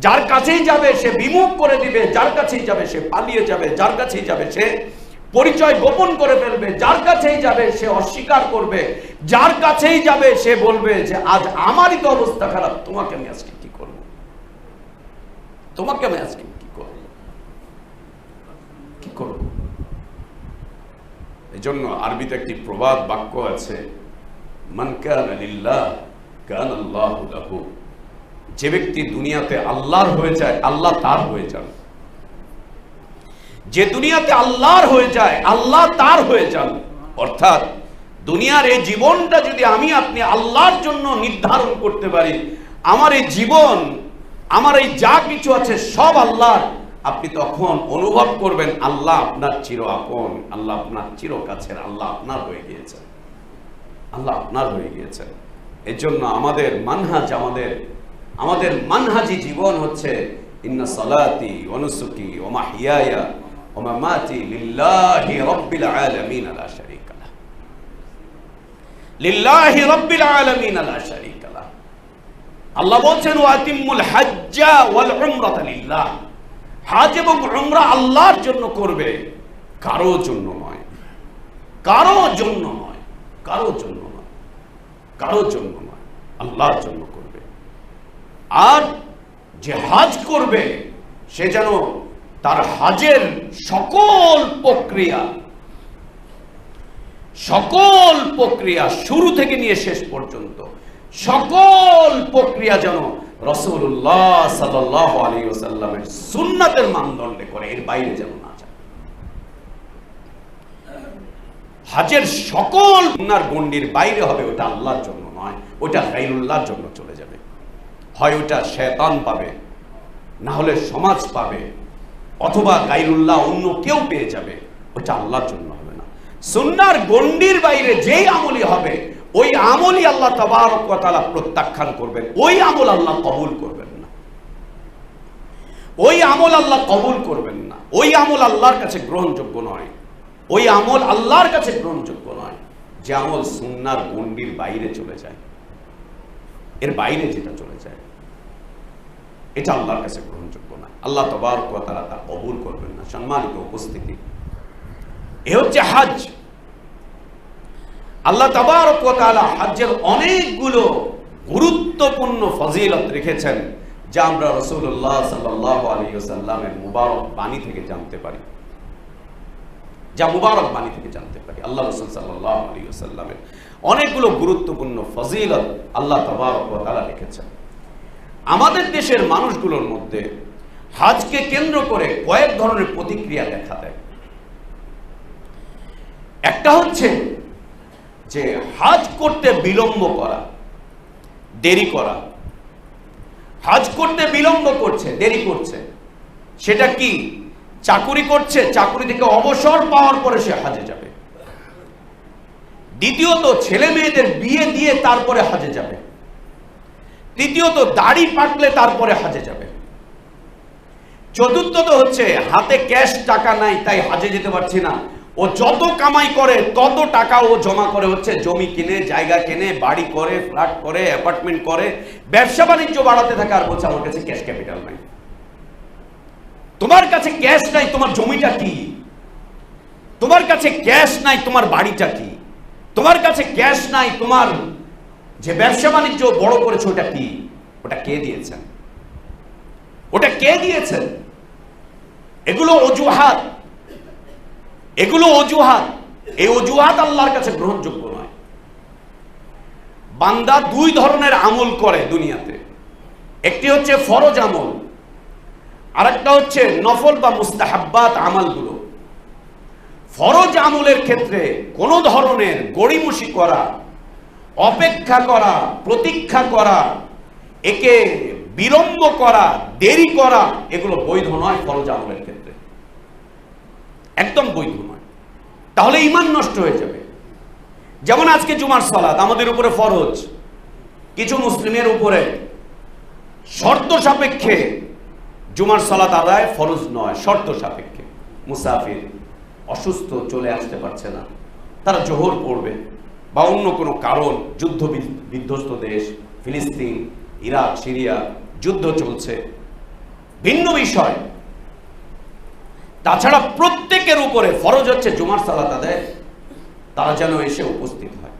যার কাছেই যাবে সে বিমুখ করে দিবে, যার কাছেই যাবে সে পালিয়ে যাবে, যার কাছেই যাবে সে পরিচয় গোপন করে ফেলবে, যার কাছেই যাবে সে অস্বীকার করবে, যার কাছেই যাবে সে বলবে যে আজ আমারই তো অবস্থা খারাপ, তোমাকে আমি আজকে কি করব, তোমাকে আমি আজকে কি করব। এই জন্য আরবিতে একটি প্রবাদ বাক্য আছে, মান কানা লিল্লাহ কানা আল্লাহু লাহু। যে ব্যক্তি দুনিয়াতে আল্লাহর হয়ে যায়, আল্লাহ তার হয়ে যান। যে দুনিয়াতে আল্লাহর হয়ে যায়, আল্লাহ তার হয়ে যান। অর্থাৎ দুনিয়ার এই জীবনটা যদি আমি আপনি আল্লাহর জন্য নির্ধারণ করতে পারি, আমার এই জীবন, আমার এই যা কিছু আছে সব আল্লাহর, আপনি তখন অনুভব করবেন আল্লাহ আপনার চির আপন, আল্লাহ আপনার চির কাছের, আল্লাহ আপনার হয়ে গিয়েছেন, আল্লাহ আপনার হয়ে গিয়েছেন। এর জন্য আমাদের মানহাজ, আমাদের মানহাজি জীবন হচ্ছে ইন্না সালাতি ওয়া নুসুকি ওয়া মাহইয়ায়া ওয়া মামাতি লিল্লাহি রাব্বিল আলামিন লা শারীকা লাহ, লিল্লাহি রাব্বিল আলামিন লা শারীকা লাহ। আল্লাহ বলেন ওয়া আতিমুল হাজ্জা ওয়াল উমরাতা লিল্লাহ, হজ এবং উমরা আল্লাহর জন্য করবে, কারো জন্য নয়, কারো জন্য নয়, কারো জন্য নয়, কারো জন্য নয়, আল্লাহর জন্য করবে। আর যে হজ করবে সে যেন তার হজের সকল প্রক্রিয়া শুরু থেকে নিয়ে শেষ পর্যন্ত সকল প্রক্রিয়া যেন রাসূলুল্লাহ সাল্লাল্লাহু আলাইহি ওয়াসাল্লামের সুন্নাতের মানদণ্ডে করে, এর বাইরে যেন না যায়। হজের সকল সুন্নার গণ্ডির বাইরে হবে, ওটা আল্লাহর জন্য নয়, ওটা গায়রুল্লাহর জন্য চলে যাবে। হয় ওটা শয়তান পাবে, না হলে সমাজ পাবে, অথবা গায়রুল্লাহ অন্য কেউ পেয়ে যাবে, ওটা আল্লাহর জন্য হবে না। সুন্নার গণ্ডির বাইরে যেই আমলই হবে, ওই আমলই আল্লাহ তাবারক ওয়া তাআলা প্রত্যাখ্যান করবেন, ওই আমল আল্লাহ কবুল করবেন না, ওই আমল আল্লাহ কবুল করবেন না, ওই আমল আল্লাহর কাছে গ্রহণযোগ্য নয়, ওই আমল আল্লাহর কাছে গ্রহণযোগ্য নয় যে আমল সুন্নার গণ্ডির বাইরে চলে যায়। এর বাইরে যেটা চলে যায় এটা আল্লাহর কাছে গ্রহণযোগ্য নয়, আল্লাহ তাবারক ওয়া তাআলা তা কবুল করবেন না। সম্মানিত উপস্থিতি, এ হচ্ছে হজ। আল্লাহ তাবারক ওয়া তাআলা হজ্জের অনেকগুলো গুরুত্বপূর্ণ ফজিলত রেখেছেন, যা আমরা রাসূলুল্লাহ সাল্লাল্লাহু আলাইহি ওয়াসাল্লামের মুবারক বাণী থেকে জানতে পারি, যা মুবারক বাণী থেকে জানতে পারি। আল্লাহ রাসূল সাল্লাল্লাহু আলাইহি ওয়াসাল্লামের অনেকগুলো গুরুত্বপূর্ণ ফজিলত আল্লাহ তাবারক ওয়া তাআলা রেখেছেন। আমাদের দেশের মানুষগুলোর মধ্যে হজকে কেন্দ্র করে কয়েক ধরনের প্রতিক্রিয়া দেখা দেয়। একটা হচ্ছে যে হজ করতে বিলম্ব করা, দেরি করা। হজ করতে বিলম্ব করছে, দেরি করছে, সেটা কি? চাকুরি করছে, চাকুরি থেকে অবসর পাওয়ার পরে সে হজে যাবে। দ্বিতীয়ত, ছেলে মেয়েদের বিয়ে দিয়ে তারপরে হজে যাবে। তৃতীয়ত, দাড়ি পাকলে তারপরে হজে যাবে। চতুর্থত হচ্ছে হাতে ক্যাশ টাকা নাই, তাই হজে যেতে পারছি না। ও যত কামাই করে তত টাকা ও জমা করে, হচ্ছে জমি কিনে, জায়গা কিনে, বাড়ি করে, ফ্ল্যাট করে, অ্যাপার্টমেন্ট করে, ব্যবসা বাণিজ্য বাড়াতে থাকে, আর বলছে আমার কাছে ক্যাশ ক্যাপিটাল নাই। তোমার কাছে ক্যাশ নাই, তোমার জমিটা কি? তোমার কাছে ক্যাশ নাই, তোমার বাড়িটা কি? তোমার কাছে ক্যাশ নাই, তোমার যে ব্যবসা বাণিজ্য বড় করেছে ওটা কি? ওটা কে দিয়েছেন? ওটা কে দিয়েছেন? এগুলো অজুহাত, এগুলো অজুহাত। এই অজুহাত আল্লাহর কাছে গ্রহণযোগ্য নয়। বান্দা দুই ধরনের আমল করে দুনিয়াতে, একটি হচ্ছে ফরজ আমল, আরেকটা হচ্ছে নফল বা মুস্তাহাব্বাত আমলগুলো। ফরজ আমলের ক্ষেত্রে কোনো ধরনের গড়িমসি করা, অপেক্ষা করা, প্রতীক্ষা করা, একে বিলম্ব করা, দেরি করা, এগুলো বৈধ নয়। ফরজ আমলের ক্ষেত্রে একদম বৈধ নয়, তাহলে ঈমান নষ্ট হয়ে যাবে। যেমন আজকে জুমার সালাত আমাদের উপরে ফরজ, কিছু মুসলিমের উপরে শর্ত সাপেক্ষে জুমার সালাত আদায় ফরজ নয়, শর্ত সাপেক্ষে। মুসাফির, অসুস্থ, চলে আসতে পারছে না, তারা জোহর পড়বে, বা অন্য কোনো কারণ, যুদ্ধ বিধ্বস্ত দেশ, ফিলিস্তিন, ইরাক, সিরিয়া, যুদ্ধ চলছে, ভিন্ন বিষয়। তাছাড়া প্রত্যেকের উপরে ফরজ হচ্ছে জুমার সালাত আদায়, তারা যেন এসে উপস্থিত হয়।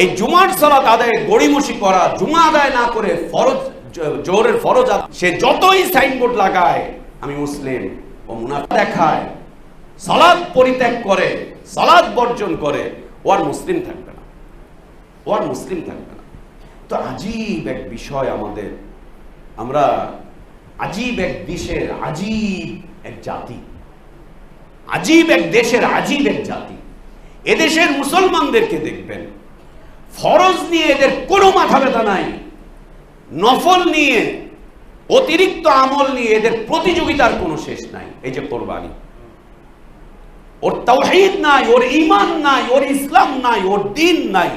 এই জুমার সালাত আদায়ে গড়িমসি করা, জুমা আদায় না করে ফরজ, জোহরের ফরজ, সে যতই সাইনবোর্ড লাগায় আমি মুসলিম ও মুনাফিক দেখায়, সালাত পরিত্যাগ করে, সালাত বর্জন করে, ও আর মুসলিম থাকবে না, ও আর মুসলিম থাকবে না। তো আজীব এক বিষয় আমাদের, আমরা আজীব এক দেশের আজীব এক জাতি, আজীব এক দেশের আজীব এক জাতি। এদেশের মুসলমানদেরকে দেখবেন, ফরজ নিয়ে এদের কোনো মাথা ব্যথা নাই, নফল নিয়ে, অতিরিক্ত আমল নিয়ে এদের প্রতিযোগিতার কোনো শেষ নাই। এই যে কোরবানি, ওর তাওহীদ নাই, ওর ঈমান নাই, ওর ইসলাম নাই, ওর দ্বীন নাই,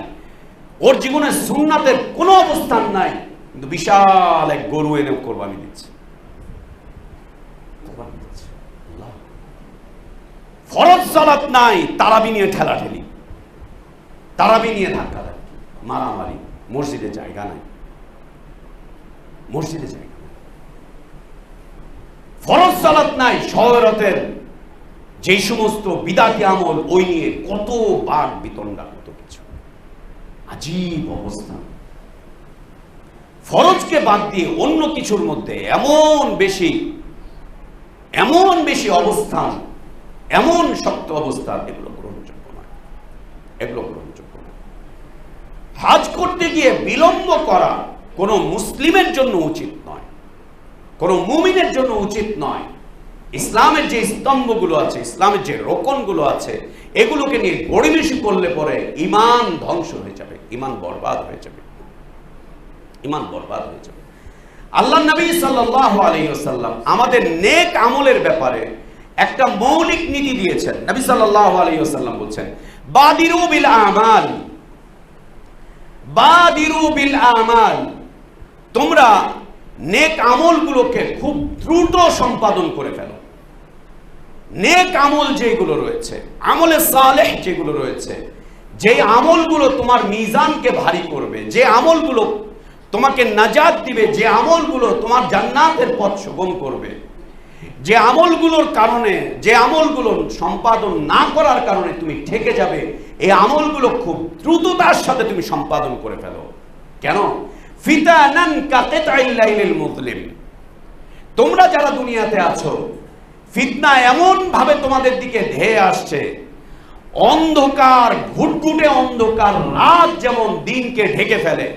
ওর জীবনে সুন্নাতের কোনো অবস্থান নাই, কিন্তু বিশাল এক গরু এনে কোরবানি দিচ্ছে। ফরজ সালাত নাই, তারাবি নিয়ে ঠেলাঠেলি, তারাবি নিয়ে ধাক্কাধাক্কি, মারামারি, মসজিদে জায়গা নাই, মসজিদে জায়গা নাই। ফরজ সালাত নাই, শহরতের যেই সমস্ত বিদাতি আমল, ওই নিয়ে কত বাক বিতণ্ডা, কত কিছু, আজীব অবস্থান। ফরজকে বাদ দিয়ে অন্য কিছুর মধ্যে এমন বেশি অবস্থান, এমন শক্ত অবস্থান, এগুলো গ্রহণযোগ্য নয়, এগুলো গ্রহণযোগ্য নয়। হজ করতে গিয়ে বিলম্ব করা কোনো মুসলিমের জন্য উচিত নয়, কোনো মুমিনের জন্য উচিত নয়। ইসলামের যে স্তম্ভগুলো আছে, ইসলামের যে রোকনগুলো আছে, এগুলোকে নিয়ে গড়িমেশি করলে পরে ঈমান ধ্বংস হয়ে যাবে, ঈমান বরবাদ হয়ে যাবে, ঈমান বরবাদ হয়ে যাবে। আল্লাহ নবী সাল্লাল্লাহু আলাইহি ওয়াসাল্লাম আমাদের নেক আমলের ব্যাপারে একটা মৌলিক নীতি দিয়েছেন। নবী সাল্লাল্লাহু আলাইহি ওয়াসাল্লাম বলছেন, বাদিরু বিল আমাল, বাদিরু বিল আমাল, তোমরা নেক আমলগুলোকে খুব দ্রুত সম্পাদন করে ফেলো। নেক আমল যেগুলো রয়েছে, আমলে সালেহ যেগুলো রয়েছে, যে আমলগুলো তোমার মিজানকে ভারী করবে, যে আমলগুলো তোমাকে নাজাত দিবে, যে আমলগুলো তোমার জান্নাতের পথ সুগম করবে, যে আমলগুলোর কারণে, যে আমলগুলো সম্পাদন না করার কারণে তুমি ঠেকে যাবে, এই আমলগুলো খুব দ্রুততার সাথে তুমি সম্পাদন করে ফেলো। কেন? ফিতানান কাকিতাইল লাইলিল মুযলিম, তোমরা যারা দুনিয়াতে আছো, ফিতনা এমন ভাবে তোমাদের দিকে ধেয়ে আসছে, অন্ধকার, ঘুটঘুটে অন্ধকার রাত যেমন দিনকে ঢেকে ফেলে,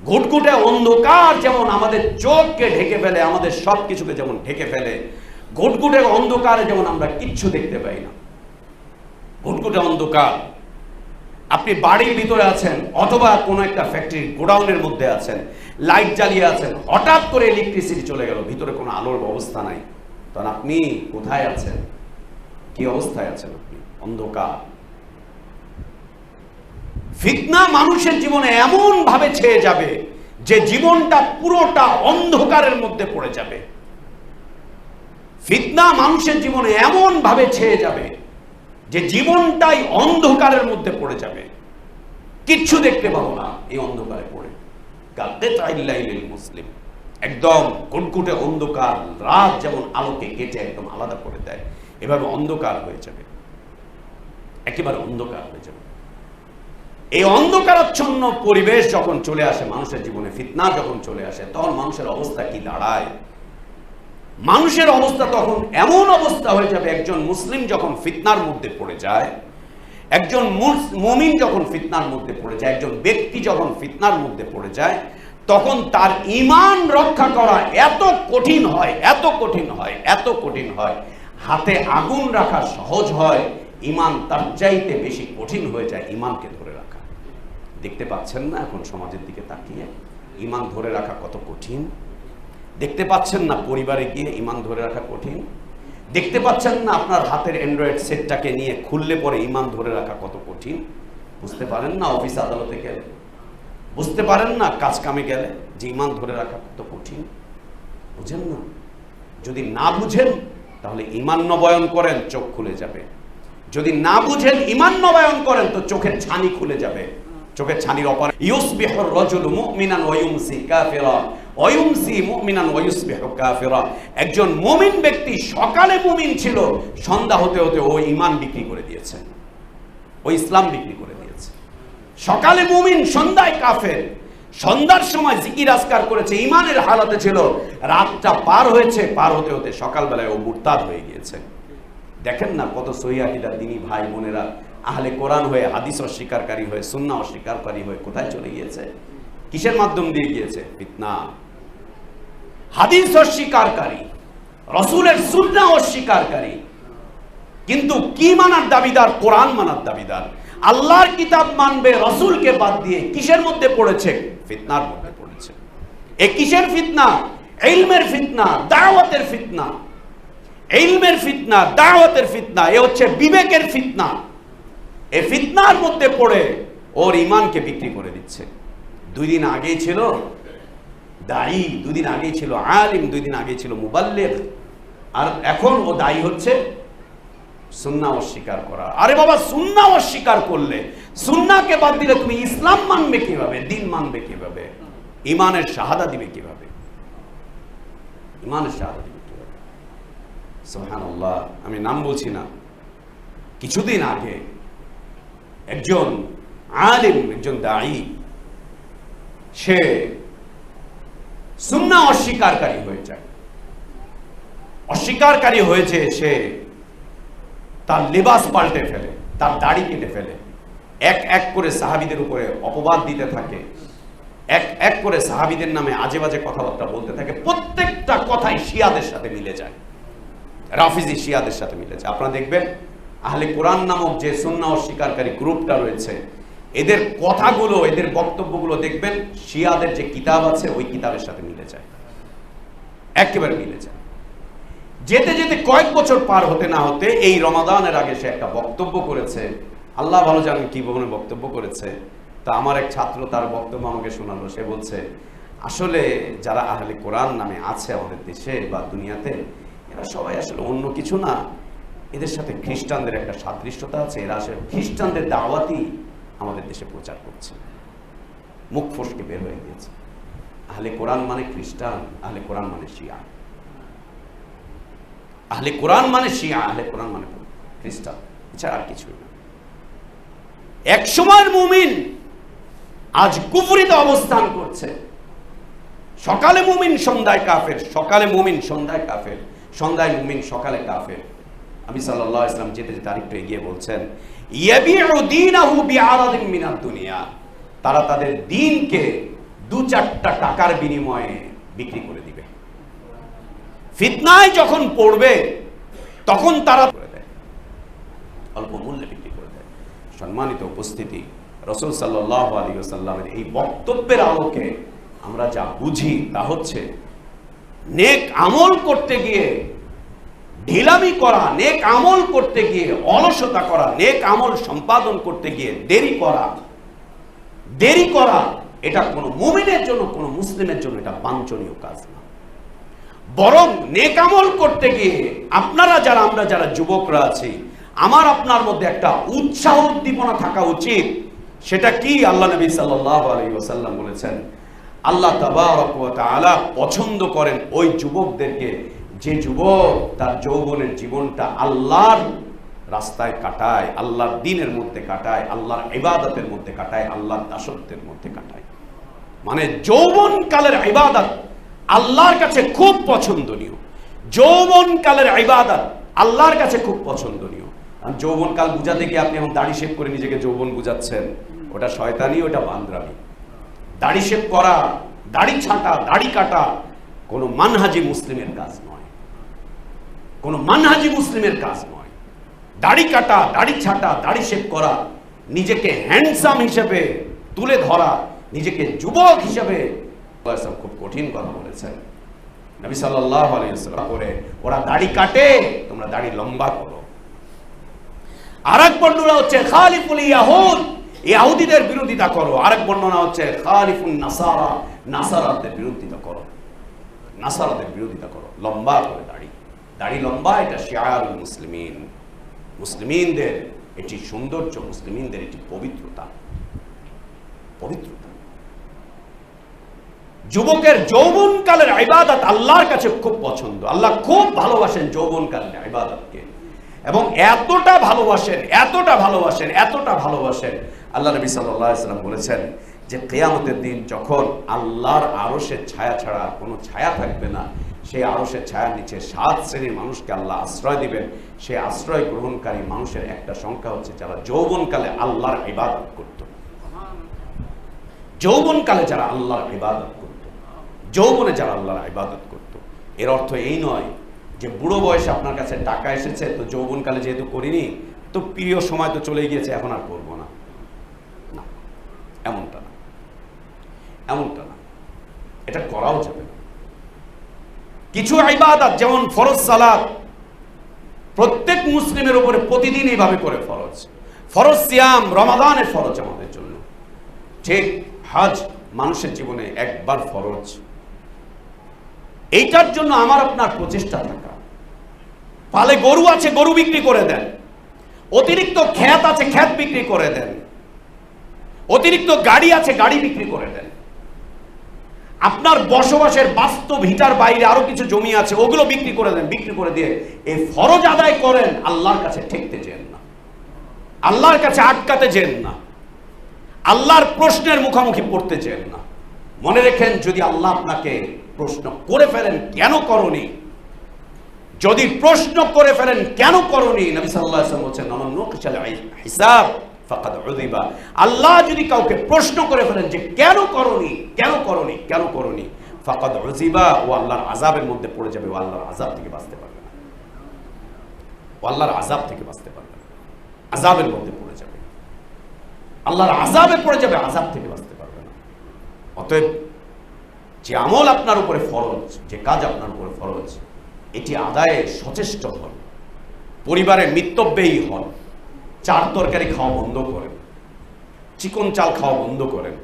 ঘুটঘুটে অন্ধকার যেমন আমাদের চোখকে ঢেকে ফেলে, আমাদের সবকিছুকে যেমন ঢেকে ফেলে, ঘুটঘুটে অন্ধকারে যেমন আমরা কিচ্ছু দেখতে পাই না। ঘুটঘুটে অন্ধকার, আপনি বাড়ির ভিতরে আছেন অথবা কোনো একটা ফ্যাক্টরি গোডাউনের মধ্যে আছেন, লাইট জ্বালিয়ে আছেন, হঠাৎ করে ইলেকট্রিসিটি চলে গেল, ভিতরে কোনো আলোর ব্যবস্থা নাই, তখন আপনি কোথায় আছেন? কি অবস্থায় আছেন আপনি? অন্ধকার। ফিতনা মানুষের জীবনে এমন ভাবে ছেয়ে যাবে যে জীবনটা পুরোটা অন্ধকারের মধ্যে পড়ে যাবে। ফিতনা মানুষের জীবনে এমন ভাবে ছেয়ে যাবে যে জীবনটাই অন্ধকারের মধ্যে পড়ে যাবে, কিচ্ছু দেখতে পাবো না এই অন্ধকারে পড়ে। কাকিতাইল মুসলিম, একদম ঘুটঘুটে অন্ধকার রাত যেমন আলোকে কেটে একদম আলাদা করে দেয়, এভাবে অন্ধকার হয়ে যাবে, একেবারে অন্ধকার হয়ে যাবে। এই অন্ধকারাচ্ছন্ন পরিবেশ যখন চলে আসে মানুষের জীবনে, ফিতনা যখন চলে আসে, তখন মানুষের অবস্থা কি দাঁড়ায়? মানুষের অবস্থা তখন এমন অবস্থা হয়ে যাবে, একজন মুসলিম যখন ফিতনার মধ্যে পড়ে যায়, একজন মুমিন যখন ফিতনার মধ্যে পড়ে যায়, একজন ব্যক্তি যখন ফিতনার মধ্যে পড়ে যায়, তখন তার ঈমান রক্ষা করা এত কঠিন হয়, এত কঠিন হয়, এত কঠিন হয়, হাতে আগুন রাখা সহজ হয়, ঈমান তার চাইতে বেশি কঠিন হয়ে যায় ঈমানকে ধরে রাখা। দেখতে পাচ্ছেন না এখন সমাজের দিকে তাকিয়ে ঈমান ধরে রাখা কত কঠিন? দেখতে পাচ্ছেন না পরিবারে গিয়ে ঈমান ধরে রাখা কঠিন? দেখতে পাচ্ছেন না আপনার হাতের অ্যান্ড্রয়েড সেটটাকে নিয়ে খুললে পরে ঈমান ধরে রাখা কত কঠিন? বুঝতে পারেন না অফিস আদালতে গেলে, বুঝতে পারেন না কাজ কামে গেলে যে ঈমান ধরে রাখা কত কঠিন? বুঝেন না? যদি না বুঝেন তাহলে ঈমান নবায়ন করেন, চোখ খুলে যাবে। যদি না বুঝেন ঈমান নবায়ন করেন তো চোখের ছানি খুলে যাবে, চোখের ছানির অপারে। ইউসবিহুর রাজুলু মুমিনান ওয়া ইউমসি কাফিরা ওয়া ইউমসি মুমিনান ওয়া ইউসবিহু কাফিরা, একজন মুমিন ব্যক্তি সকালে মুমিন ছিল, সন্ধ্যা হতে হতে ও ঈমান বিক্রি করে দিয়েছে, ও ইসলাম বিক্রি করে দিয়েছে। সকালে মুমিন, সন্ধ্যায় কাফের, সন্ধ্যার সময় জিকির আজকার করেছে, ঈমানের হালাতে ছিল, রাতটা পার হয়েছে, পার হতে হতে সকালবেলায় ও মুরতাদ হয়ে গিয়েছে। দেখেন না কত সহিহ আকীদার দ্বীনী ভাই বোনেরা আহলে কোরআন হয়ে, হাদিস অস্বীকারী হয়ে, সুন্নাহ অস্বীকারী হয়ে কোথায় চলে গিয়েছে? কিসের মাধ্যম দিয়ে গিয়েছে? ফিতনা। হাদিস অস্বীকারী, রাসূলের সুন্নাহ অস্বীকারী, কিন্তু কি মানার দাবিদার? কোরআন মানার দাবিদার। আল্লাহর কিতাব মানবে রাসূলকে বাদ দিয়ে কিসের মধ্যে পড়েছে? ফিতনার মধ্যে পড়েছে। এ কিসের ফিতনা? ইলমের ফিতনা, দাওয়াতের ফিতনা। ইলমের ফিতনা, দাওয়াতের ফিতনা, এ হচ্ছে বিবেকের ফিতনা। এই ফিতনার মধ্যে পড়ে ওর ঈমানকে বিক্রি করে দিচ্ছে। 2 দিন আগেই ছিল দায়ী, 2 দিন আগেই ছিল আলিম, 2 দিন আগেই ছিল মুবাল্লিগ, আর এখন ও দায়ী হচ্ছে সুন্নাহ অস্বীকার করা। আরে বাবা, সুন্নাহ অস্বীকার করলে, সুন্নাহকে বাদ দিলে তুমি ইসলাম মানবে কিভাবে? দিন মানবে কিভাবে? ঈমানের শাহাদা দিবে কিভাবে? ঈমানের শাহাদা দিবে কিভাবে? সুবহানাল্লাহ। আমি নাম বলছি না, কিছুদিন আগে একজন আলিম, একজন দায়ী, সে সুন্নাহ অস্বীকারী হয়ে যায়। অস্বীকারী হয়েছে, সে তার লিবাস পাল্টে ফেলে, তার দাড়ি কেটে ফেলে, এক এক করে সাহাবীদের উপরে অপবাদ দিতে থাকে, এক এক করে সাহাবীদের নামে আজে বাজে কথাবার্তা বলতে থাকে, প্রত্যেকটা কথাই শিয়াদের সাথে মিলে যায়, রাফিজি শিয়াদের সাথে মিলে যায়। আপনারা দেখবেন আহলে কোরআন নামক যে সুন্নাহ অস্বীকারী গ্রুপটা রয়েছে, এদের কথাগুলো, এদের বক্তব্যগুলো দেখবেন শিয়াদের যে কিতাব আছে ওই কিতাবের সাথে মিলে যায়, একেবারে মিলে যায়। যেতে যেতে কয়েক বছর পার হতে না হতে এই রমাদানের আগে সে একটা বক্তব্য করেছে, আল্লাহ ভালো জানেন কি ভবনে বক্তব্য করেছে। তা আমার এক ছাত্র তার বক্তব্য আমাকে শোনালো। সে বলছে, আসলে যারা আহলে কোরআন নামে আছে আমাদের দেশে বা দুনিয়াতে, এরা সবাই আসলে অন্য কিছু না, এদের সাথে খ্রিস্টানদের একটা সাদৃশ্যতা আছে, এরা আসলে খ্রিস্টানদের দাওয়াতই আমাদের দেশে প্রচার করছে। মুখ ফসকে বের হয়ে গিয়েছে, আহলে কোরআন মানে খ্রিস্টান, আহলে কোরআন মানে শিয়া, আহলে কোরআন মানে শিয়া, আহলে কোরআন মানে খ্রিস্টান, এছাড়া আর কিছুই না। এক সময়ের মুমিন আজ কুফরিতে অবস্থান করছে। সকালে মুমিন সন্ধ্যায় কাফের, সকালে মুমিন সন্ধ্যায় কাফের, সন্ধ্যায় মুমিন সকালে কাফের। আমি সাল্লাল্লাহু আলাইহি ওয়াসাল্লাম যেতে যেতে আরেকটু এগিয়ে বলছেন, ইয়াবিউ দীনাহু বিআরাদিন মিনাদ দুনিয়া, তারা তাদের দ্বীনকে 2-4টা টাকার বিনিময়ে বিক্রি করে দিবে। ফিতনায় যখন পড়বে তখন তারা করে দেয়, অল্প মূল্যে বিক্রি করে দেয়। সম্মানিত উপস্থিতি, রাসূল সাল্লাল্লাহু আলাইহি ওয়াসাল্লামের এই বক্তব্যের আলোকে আমরা যা বুঝি তা হচ্ছে, নেক আমল করতে গিয়ে ঢিলামি করা, নেক আমল করতে গিয়ে অলসতা করা, নেক আমল সম্পাদন করতে গিয়ে দেরি করা এটা কোনো মুমিনের জন্য, কোনো মুসলিমের জন্য এটা বাঞ্ছনীয় কাজ না। বরং নেক আমল করতে গিয়ে আপনারা যারা, আমরা যারা যুবকরা আছি, আমার আপনার মধ্যে একটা উৎসাহ উদ্দীপনা থাকা উচিত। সেটা কি? আল্লাহ নবী সাল্লাল্লাহু আলাইহি ওয়াসাল্লাম বলেছেন, আল্লাহ তাবারক ওয়া তাআলা পছন্দ করেন ওই যুবকদেরকে যে যুবক তার যৌবনের জীবনটা আল্লাহর রাস্তায় কাটায়, আল্লাহর দ্বীনের মধ্যে কাটায়, আল্লাহর ইবাদতের মধ্যে কাটায়, আল্লাহর দাসত্বের মধ্যে কাটায়। মানে যৌবনকালের ইবাদত আল্লাহর কাছে খুব পছন্দনীয়, যৌবনকালের ইবাদত আল্লাহর কাছে খুব পছন্দনীয়। আর যৌবনকাল বুঝাতে গিয়ে আপনি এখন দাড়ি শেভ করে নিজেকে যৌবন বুঝাচ্ছেন, ওটা শয়তানি, ওটা বান্দরামি। দাড়ি শেভ করা, দাড়ি ছাঁটা, দাড়ি কাটা কোনো মানহাজি মুসলিমের কাজ নয়, কোনো মানহাজি মুসলিমের কাজ নয়। দাড়ি কাটা, দাড়ি ছাঁটা, দাড়ি শেভ করা, নিজেকে হ্যান্ডসাম হিসেবে তুলে ধরা, নিজেকে যুবক হিসেবে, খুব কঠিন কথা বলেছেন নবী সাল্লাল্লাহু আলাইহি ওয়াসাল্লাম। করে ওরা দাড়ি কাটে, তোমরা দাড়ি লম্বা করো। আরেক বর্ণনা হচ্ছে খালিফুল ইয়াহুদ, ইহুদিদের বিরোধিতা করো। আরেক বর্ণনা হচ্ছে খালিফুন নাসারা, নাসারাদের বিরোধিতা করো, নাসারাদের বিরোধিতা করো। লম্বা করে দাড়ি, দাড়ি লম্বা, এটা শিআরুল মুসলিমিন, মুসলিমিনদের এটি সৌন্দর্য, মুসলিমিনদের এটি পবিত্রতা, পবিত্রতা। যুবকের যৌবনকালের ইবাদত আল্লাহর কাছে খুব পছন্দ, আল্লাহ খুব ভালোবাসেন যৌবনকালের ইবাদতকে, এবং এতটা ভালোবাসেন, এতটা ভালোবাসেন, এতটা ভালোবাসেন, আল্লাহ নবী সাল্লাল্লাহু আলাইহি ওয়াসাল্লাম বলেছেন যে কিয়ামতের দিন যখন আল্লাহর আরশের ছায়া ছাড়া কোনো ছায়া থাকবে না, সেই আরশের ছায়ার নিচে 7 শ্রেণীর মানুষকে আল্লাহ আশ্রয় দিবেন। সেই আশ্রয় গ্রহণকারী মানুষের একটা সংখ্যা হচ্ছে যারা যৌবনকালে আল্লাহর ইবাদত করত, যৌবনকালে যারা আল্লাহর ইবাদত করত, যৌবনে যারা আল্লাহর ইবাদত করত। এর অর্থ এই নয় যে বুড়ো বয়সে আপনার কাছে টাকা এসেছে তো যৌবনকালে যেহেতু করিনি তো প্রিয় সময় তো চলে গিয়েছে এখন আর করবো না, না, এমনটা না, এমনটা না, এটা করাও যাবে না। কিছু ইবাদত যেমন ফরজ সালাত প্রত্যেক মুসলিমের উপরে প্রতিদিন এইভাবে করে ফরজ, ফরজ সিয়াম রমাদানের ফরজ আমাদের জন্য, ঠিক হজ মানুষের জীবনে একবার ফরজ। এইটার জন্য আমার আপনার প্রচেষ্টা থাকা। পালে গরু আছে, গরু বিক্রি করে দেন, অতিরিক্ত ক্ষেত আছে, ক্ষেত বিক্রি করে দেন, অতিরিক্ত গাড়ি আছে, গাড়ি বিক্রি করে দেন। আপনার বসবাসের বাস্তব ভিটার বাইরে আরো কিছু জমি আছে, ওগুলো বিক্রি করে দেন, বিক্রি করে দিয়ে এই ফরজ আদায় করেন। আল্লাহর কাছে ঠেকতে যেন না, আল্লাহর কাছে আটকাতে যেন না, আল্লাহর প্রশ্নের মুখোমুখি পড়তে যেন না। মনে রেখেন, যদি আল্লাহ আপনাকে প্রশ্ন করে ফেলেন কেন করনি, যদি প্রশ্ন করে ফেলেন কেন করনি, নবী সাল্লাল্লাহু আলাইহি ওয়াসাল্লাম বলেছেন, আমান নুকিশাল হিসাব
ফাকাদ উযিবা। আল্লাহ যদি কাউকে প্রশ্ন করে ফেলেন যে কেন করনি, কেন করনি, কেন করনি, ফাকাদ উযিবা, ও আল্লাহর আযাবের মধ্যে পড়ে যাবে, ও আল্লাহর আযাব থেকে বাঁচতে পারবে না, ও আল্লাহর আযাব থেকে বাঁচতে পারবে না, আযাবের মধ্যে পড়ে যাবে, আল্লাহর আযাবে পড়ে যাবে, আযাব থেকে বাঁচতে পারবে না। অতএব যে আমল আপনার উপরে ফরজ, যে কাজ আপনার উপরে ফরজ, এটি আদায়ে সচেষ্ট হন, পরিবারের মিতব্যয়ী হন, চার তরকারি খাওয়া বন্ধ করেন, চিকন চাল খাওয়া বন্ধ করেন,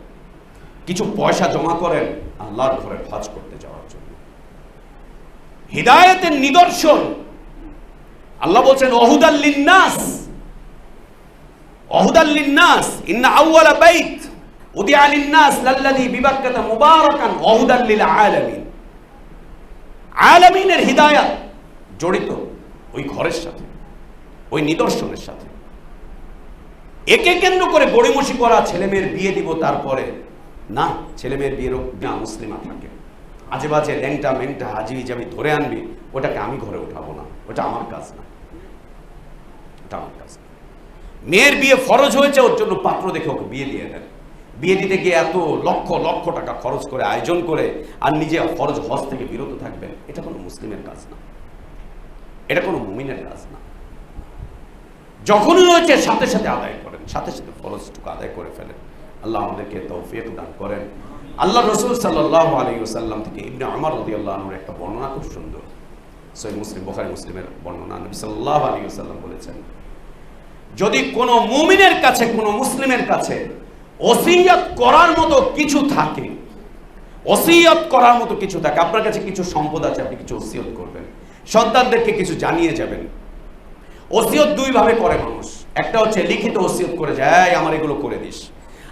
কিছু পয়সা জমা করেন আল্লাহর ঘরে হজ করতে যাওয়ার জন্য। হিদায়াতের নিদর্শন আল্লাহ বলছেন ওহুদাল লিন্নাস, ওহুদাল লিন্নাস, ইন্না আউওয়ালা বাইত উদিআ লিন্নাস লাল্লাযী বিবাক্কাতা মুবারাকান ওহুদাল লিল আলামিন। আলামিনের হিদায়াত জড়িত ওই ঘরের সাথে, ওই নিদর্শনের সাথে। একে কেন্দ্র করে গড়িমসি করা, ছেলে মেয়ের বিয়ে দিব তারপরে না, ছেলে মেয়ের বিয়ের না মুসলিমা থাকে, আজে বাজে ল্যাংটা ম্যাংটা হাজি যাবি ধরে আনবি, ওটাকে আমি ঘরে উঠাবো না, ওটা আমার কাজ না, ওটা আমার কাজ না। মেয়ের বিয়ে ফরজ হয়েছে, ওর জন্য পাত্র দেখে ওকে বিয়ে দিয়ে দেন। বিয়ে দিতে গিয়ে এত লক্ষ লক্ষ টাকা খরচ করে আয়োজন করে আর নিজে ফরজ হজ থেকে বিরত থাকবেন, এটা কোনো মুসলিমের কাজ না, এটা কোনো মুমিনের কাজ না। যখনই হয়েছে সাথে সাথে আদায় করেন, সাথে সাথে ফরজটুকু আদায় করে ফেলেন। আল্লাহ আমাদেরকে তৌফিক দান করেন। আল্লাহ রাসূল সাল্লাল্লাহু আলাইহি ওয়াসাল্লাম থেকে ইবনে উমর রাদিয়াল্লাহু আনহুর একটা বর্ণনা খুব সুন্দর, সহিহ মুসলিম, বুখারী মুসলিমের বর্ণনা। নবী সাল্লাল্লাহু আলাইহি ওয়াসাল্লাম বলেছেন, যদি কোনো মুমিনের কাছে, কোনো মুসলিমের কাছে ওসিয়ত করার মতো কিছু থাকে, ওসিয়ত করার মতো কিছু থাকে, আপনার কাছে কিছু সম্পদ আছে, আপনি কিছু ওসিয়ত করবেন, সন্তানদেরকে কিছু জানিয়ে যাবেন। ওসিয়ত দুই ভাবে করে মানুষ, একটা হচ্ছে লিখিত ওসিয়ত করে যায়, এই আমার এগুলো করে দিস,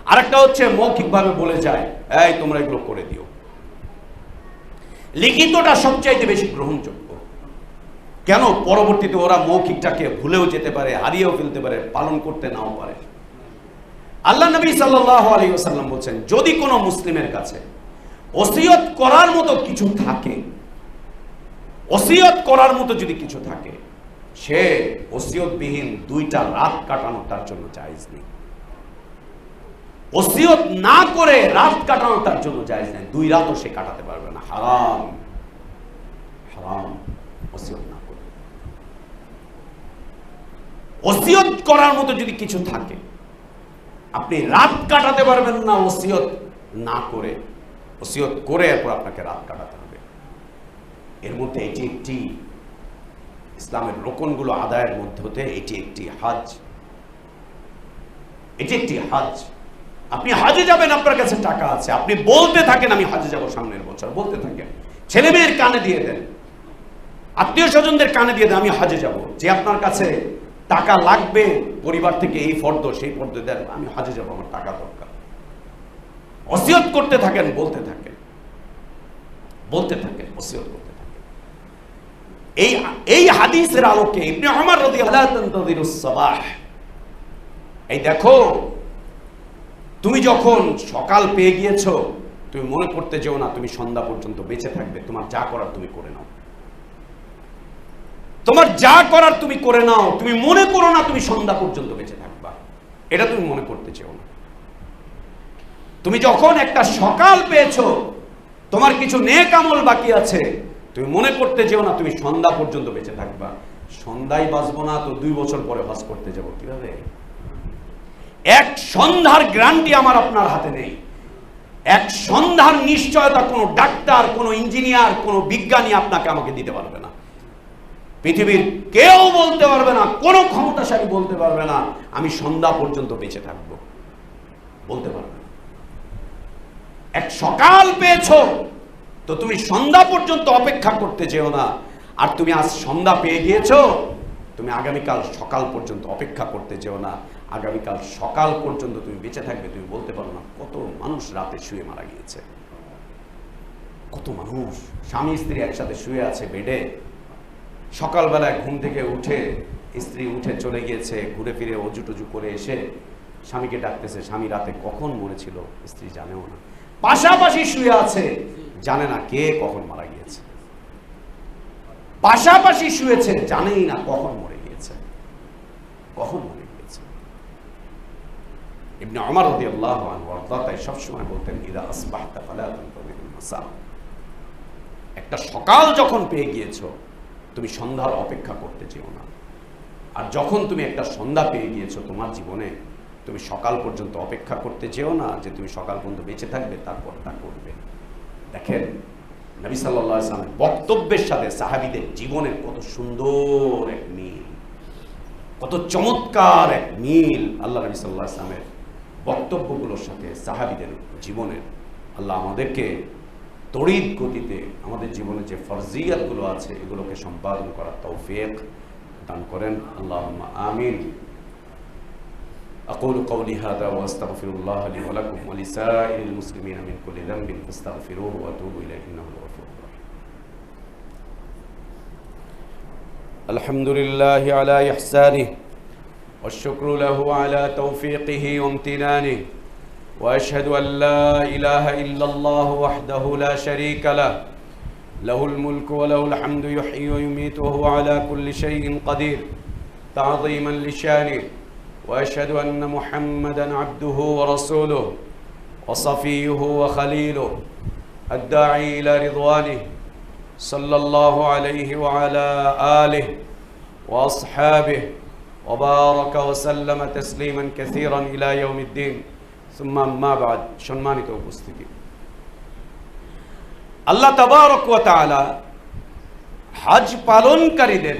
আর একটা হচ্ছে মৌখিকভাবে বলে যায়, এই তোমরা এগুলো করে দিও। লিখিতটা সবচাইতে বেশি গ্রহণযোগ্য। কেন? পরবর্তীতে ওরা মৌখিকটাকে ভুলেও যেতে পারে, হারিয়েও ফেলতে পারে, পালন করতে নাও পারে। আল্লাহ নবী সাল্লাল্লাহু আলাইহি ওয়াসাল্লাম বলছেন, যদি কোনো মুসলিমের কাছে ওসিয়ত করার মতো কিছু থাকে, ওসিয়ত করার মতো যদি কিছু থাকে, সে ওসিয়তবিহীন 2টা রাত কাটানো তার জন্য জায়েজ নেই। ওসিয়ত না করে রাত কাটানো তার জন্য জায়েজ নেই, 2 রাতও সে কাটাতে পারবে না, হারাম, হারাম ওসিয়ত না করে। ওসিয়ত করার মতো যদি কিছু থাকে, আপনি রাত কাটাতে পারবেন না ওসিয়ত না করে, ওসিয়ত করে এরপর আপনাকে রাত কাটাতে হবে। এর মধ্যে এটি একটি ইসলামের রোকনগুলো আদায়ের মধ্যে হতে এটি একটি হজ, এটি একটি হজ। আপনি হজে যাবেন, আপনার কাছে টাকা আছে, আপনি বলতে থাকেন আমি হজে যাব সামনের বছর, বলতে থাকেন, ছেলে মেয়ের কানে দিয়ে দেন, আত্মীয় স্বজনদের কানে দিয়ে দেন আমি হজে যাব। যে আপনার কাছে টাকা লাগবে পরিবার থেকে, এই ফর্দ সেই ফর্দ দেন, আমি হজে যাব, আমার টাকা দরকার। ওসিয়ত করতে থাকেন, বলতে থাকেন, বলতে থাকেন, ওসিয়ত করতে থাকেন। এই হাদিসের আলোকে ইবনে উমর রাদিয়াল্লাহু তানতাযিরুস সাবাহ, এই দেখো তুমি যখন সকাল পেয়ে গিয়েছো, তুমি মনে করতে যেও না তুমি সন্ধ্যা পর্যন্ত বেঁচে থাকবে, তোমার যা করার তুমি করে নাও, তোমার যা করার তুমি করে নাও, তুমি মনে করো না তুমি সন্ধ্যা পর্যন্ত বেঁচে থাকবা, এটা তুমি মনে করতে চেও না। তুমি যখন একটা সকাল পেয়েছো, তোমার কিছু নেক আমল বাকি আছে, তুমি মনে করতে যেও না তুমি সন্ধ্যা পর্যন্ত বেঁচে থাকবা। সন্ধ্যায় বাঁচবো না তো 2 বছর পরে হজ করতে যাব কিভাবে? এক সন্ধ্যার গ্যারান্টি আমার আপনার হাতে নেই। এক সন্ধ্যার নিশ্চয়তা কোনো ডাক্তার, কোনো ইঞ্জিনিয়ার, কোনো বিজ্ঞানী আপনাকে আমাকে দিতে পারবে না। পৃথিবীর কেউ বলতে পারবে না, কোনো ক্ষমতাশালী বলতে পারবে না আমি সন্ধ্যা পর্যন্ত বেঁচে থাকব, বলতে পারবে না। এক সকাল পেয়েছো তো তুমি সন্ধ্যা পর্যন্ত অপেক্ষা করতে চেও না, আর তুমি আজ সন্ধ্যা পেয়ে গিয়েছো, তুমি আগামীকাল সকাল পর্যন্ত অপেক্ষা করতে চেও না, আগামীকাল সকাল পর্যন্ত তুমি বেঁচে থাকবে। তুমি বলতে পারো না কত মানুষ রাতে শুয়ে মারা গিয়েছে, কত মানুষ স্বামী স্ত্রী একসাথে শুয়ে আছে বেডে, সকালবেলায় ঘুম থেকে উঠে স্ত্রী উঠে চলে গিয়েছে, ঘুরে ফিরে অজু টজু করে এসে স্বামীকে ডাকতেছে, স্বামী রাতে কখন মরেছিল স্ত্রী জানেও না, পাশাপাশি শুয়ে আছে, জানে না কে কখন মারা গিয়েছে, পাশাপাশি শুয়েছে, জানেই না কখন মরে গিয়েছে, কখন মরে গিয়েছে। ইবনে ওমর রাদিয়াল্লাহু আনহু তাই সবসময় বলতেন, ইদা আসবাহতা ফালা তানতাযিরুল মাসা। একটা সকাল যখন পেয়ে গিয়েছো, তুমি সন্ধ্যার অপেক্ষা করতে চেও না। আর যখন তুমি একটা সন্ধ্যা পেয়ে গিয়েছো তোমার জীবনে, তুমি সকাল পর্যন্ত অপেক্ষা করতে চেও না যে তুমি সকাল পর্যন্ত বেঁচে থাকবে, তারপর তা করবে। দেখেন নবী সাল্লাল্লাহু আলাইহি ওয়াসাল্লামের বক্তব্যের সাথে সাহাবীদের জীবনের কত সুন্দর এক মিল, কত চমৎকার এক মিল আল্লাহ নবী সাল্লাল্লাহু আলাইহি ওয়াসাল্লামের বক্তব্যগুলোর সাথে সাহাবীদের জীবনের। আল্লাহ আমাদেরকে তড়িৎ গতিতে আমাদের জীবনে যে ফরজিয়াতগুলো আছে এগুলোকে সম্পাদন করার তৌফিক দান করেন। আল্লাহুম্মা আমিন। أقول قولي هذا وأستغفر الله لي ولكم ولسائر المسلمين من كل ذنب فاستغفروه وأتوبوا إليه إنه هو الغفور الرحيم. الحمد لله على إحسانه والشكر له على توفيقه وامتنانه وأشهد أن لا إله إلا الله وحده لا شريك له له الملك وله الحمد يحيي ويميت وهو على كل شيء قدير تعظيما لشانه وأشهد أن محمدًا عبده ورسوله وصفيه وخليله الداعي إلى رضوانه صلى الله عليه وعلى آله وأصحابه وبارك وسلم تسليما كثيرا إلى يوم الدين ثم أما بعد সম্মানিত উপস্থিতি, আল্লাহ তাবারক ওয়া তাআলা হজ পালনকারীদের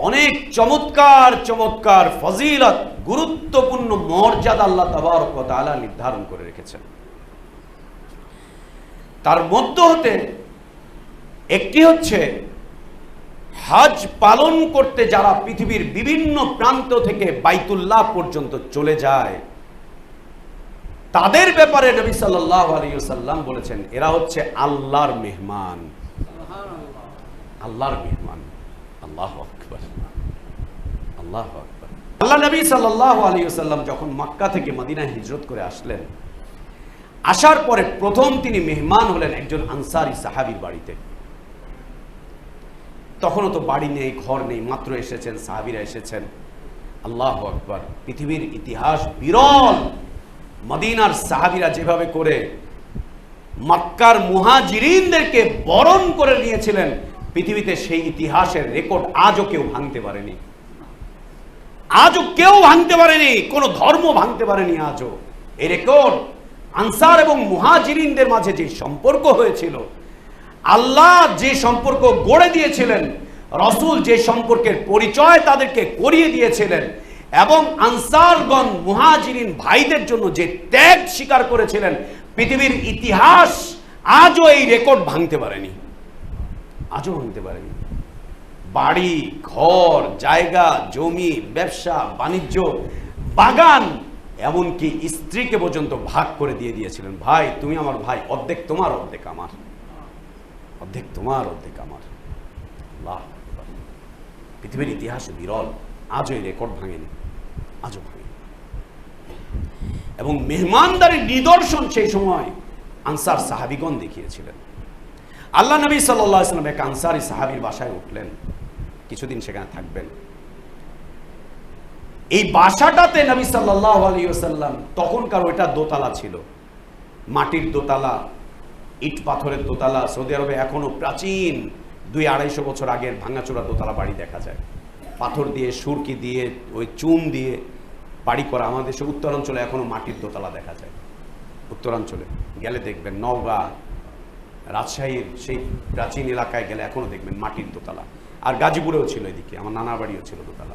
অনেক চমৎকার চমৎকার ফজিলত, গুরুত্বপূর্ণ মর্যাদা আল্লাহ তাবারক ওয়া তাআলা নির্ধারণ করে রেখেছেন। তার মধ্যে হতে একটি হচ্ছে হজ পালন করতে যারা পৃথিবীর বিভিন্ন প্রান্ত থেকে বাইতুল্লাহ পর্যন্ত চলে যায়, তাদের ব্যাপারে নবী সাল্লাল্লাহু আলাইহি ওয়াসাল্লাম বলেছেন এরা হচ্ছে আল্লাহর মেহমান। আল্লাহর মেহমান। আল্লাহু আকবার, আল্লাহু আকবার। আল্লাহ নবী সাল্লাল্লাহু আলাইহি ওয়াসাল্লাম যখন মক্কা থেকে মদিনায় হিজরত করে আসলেন, আসার পরে প্রথম তিনি মেহমান হলেন একজন আনসারী সাহাবীর বাড়িতে। তখনও তো বাড়ি নেই, ঘর নেই, মাত্র এসেছেন, সাহাবীরা এসেছেন। আল্লাহু আকবার। পৃথিবীর ইতিহাস বিরল। মদিনার সাহাবীরা যেভাবে করে মক্কার মুহাজিরিনদেরকে বরণ করে নিয়েছিলেন, পৃথিবীতে সেই ইতিহাসের রেকর্ড আজও কেউ ভাঙতে পারেনি। আজও কেউ ভাঙতে পারেনি, কোন ধর্ম ভাঙতে পারেনি আজও। এই রেকর্ড আনসার এবং মুহাজিরিনদের মাঝে যে সম্পর্ক হয়েছিল, আল্লাহ যে সম্পর্ক গড়ে দিয়েছিলেন, রাসূল যে সম্পর্কের পরিচয় তাদেরকে করিয়ে দিয়েছিলেন, এবং আনসারগণ মুহাজিরিন ভাইদের জন্য যে ত্যাগ স্বীকার করেছিলেন, পৃথিবীর ইতিহাস আজও এই রেকর্ড ভাঙতে পারেনি, আজও ভাঙতে পারেনি। বাড়ি, ঘর, জায়গা, জমি, ব্যবসা, বাণিজ্য, বাগান, এমনকি স্ত্রীকে পর্যন্ত ভাগ করে দিয়ে দিয়েছিলেন। ভাই তুমি আমার ভাই, অর্ধেক তোমার অর্ধেক আমার, অর্ধেক তোমার অর্ধেক আমার। আল্লাহ, পৃথিবীর ইতিহাস বিরল, আজও এই রেকর্ড ভাঙেনি, আজও ভাঙেনি। এবং মেহমানদারির নিদর্শন সেই সময় আনসার সাহাবীগণ দেখিয়েছিলেন। আল্লাহ নবী সাল্লাল্লাহু আলাইহি ওয়াসাল্লাম এক আনসারী সাহাবীর বাসায় উঠলেন, কিছুদিন সেখানে থাকবেন। এই বাসাটাতে নবী সাল্লাল্লাহু আলাইহি ওয়াসাল্লাম, তখনকার ওইটা দোতলা ছিল, মাটির দোতলা, ইট পাথরের দোতলা। সৌদি আরবে এখনো প্রাচীন 200-250 বছর আগের ভাঙাচোরা দোতলা বাড়ি দেখা যায়, পাথর দিয়ে, সুরকি দিয়ে, ওই চুন দিয়ে বাড়ি করা। আমাদের দেশে উত্তরাঞ্চলে এখনো মাটির দোতলা দেখা যায়। উত্তরাঞ্চলে গেলে দেখবেন, নওগাঁ, রাজশাহীর সেই প্রাচীন এলাকায় গেলে এখনো দেখবেন মাটির দোতলা। আর গাজীপুরেও ছিল, এদিকে আমার নানার বাড়িও ছিল দোতলা।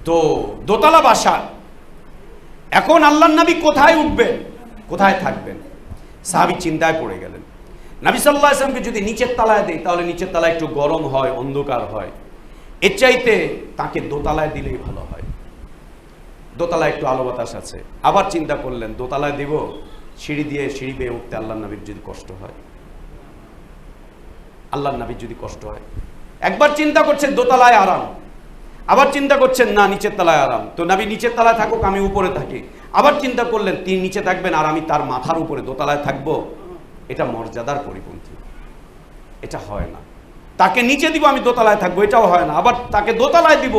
তো দোতলা বাসা। এখন আল্লাহর নবী কোথায় উঠবেন, কোথায় থাকবেন? সাহাবী চিন্তায় পড়ে গেলেন। নবী সাল্লাল্লাহু আলাইহি ওয়াসাল্লামকে যদি নিচের তলায় দেই, তাহলে নিচের তলায় একটু গরম হয়, অন্ধকার হয়। এর চাইতে তাকে দোতলায় দিলেই ভালো হয়, দোতলায় একটু আলো বাতাস আছে। আবার চিন্তা করলেন দোতলায় দেব, সিঁড়ি দিয়ে সিঁড়ি বেয়ে উঠতে আল্লাহর নবীর যদি কষ্ট হয়, আল্লাহর নবীর যদি কষ্ট হয়। একবার চিন্তা করছেন দোতলায় আরাম, আবার চিন্তা করছেন না নিচের তলায় আরাম, তো নবী নিচের তলায় থাকুক, আমি উপরে থাকি। আবার চিন্তা করলেন তিনি নিচে থাকবেন আর আমি তার মাথার উপরে দোতলায় থাকবো। এটা মর্যাদার পরিপন্থী, এটা হয় না। তাকে নিচে দিব, আমি দোতলায় থাকবো, এটাও হয় না। আবার তাকে দোতলায় দিব,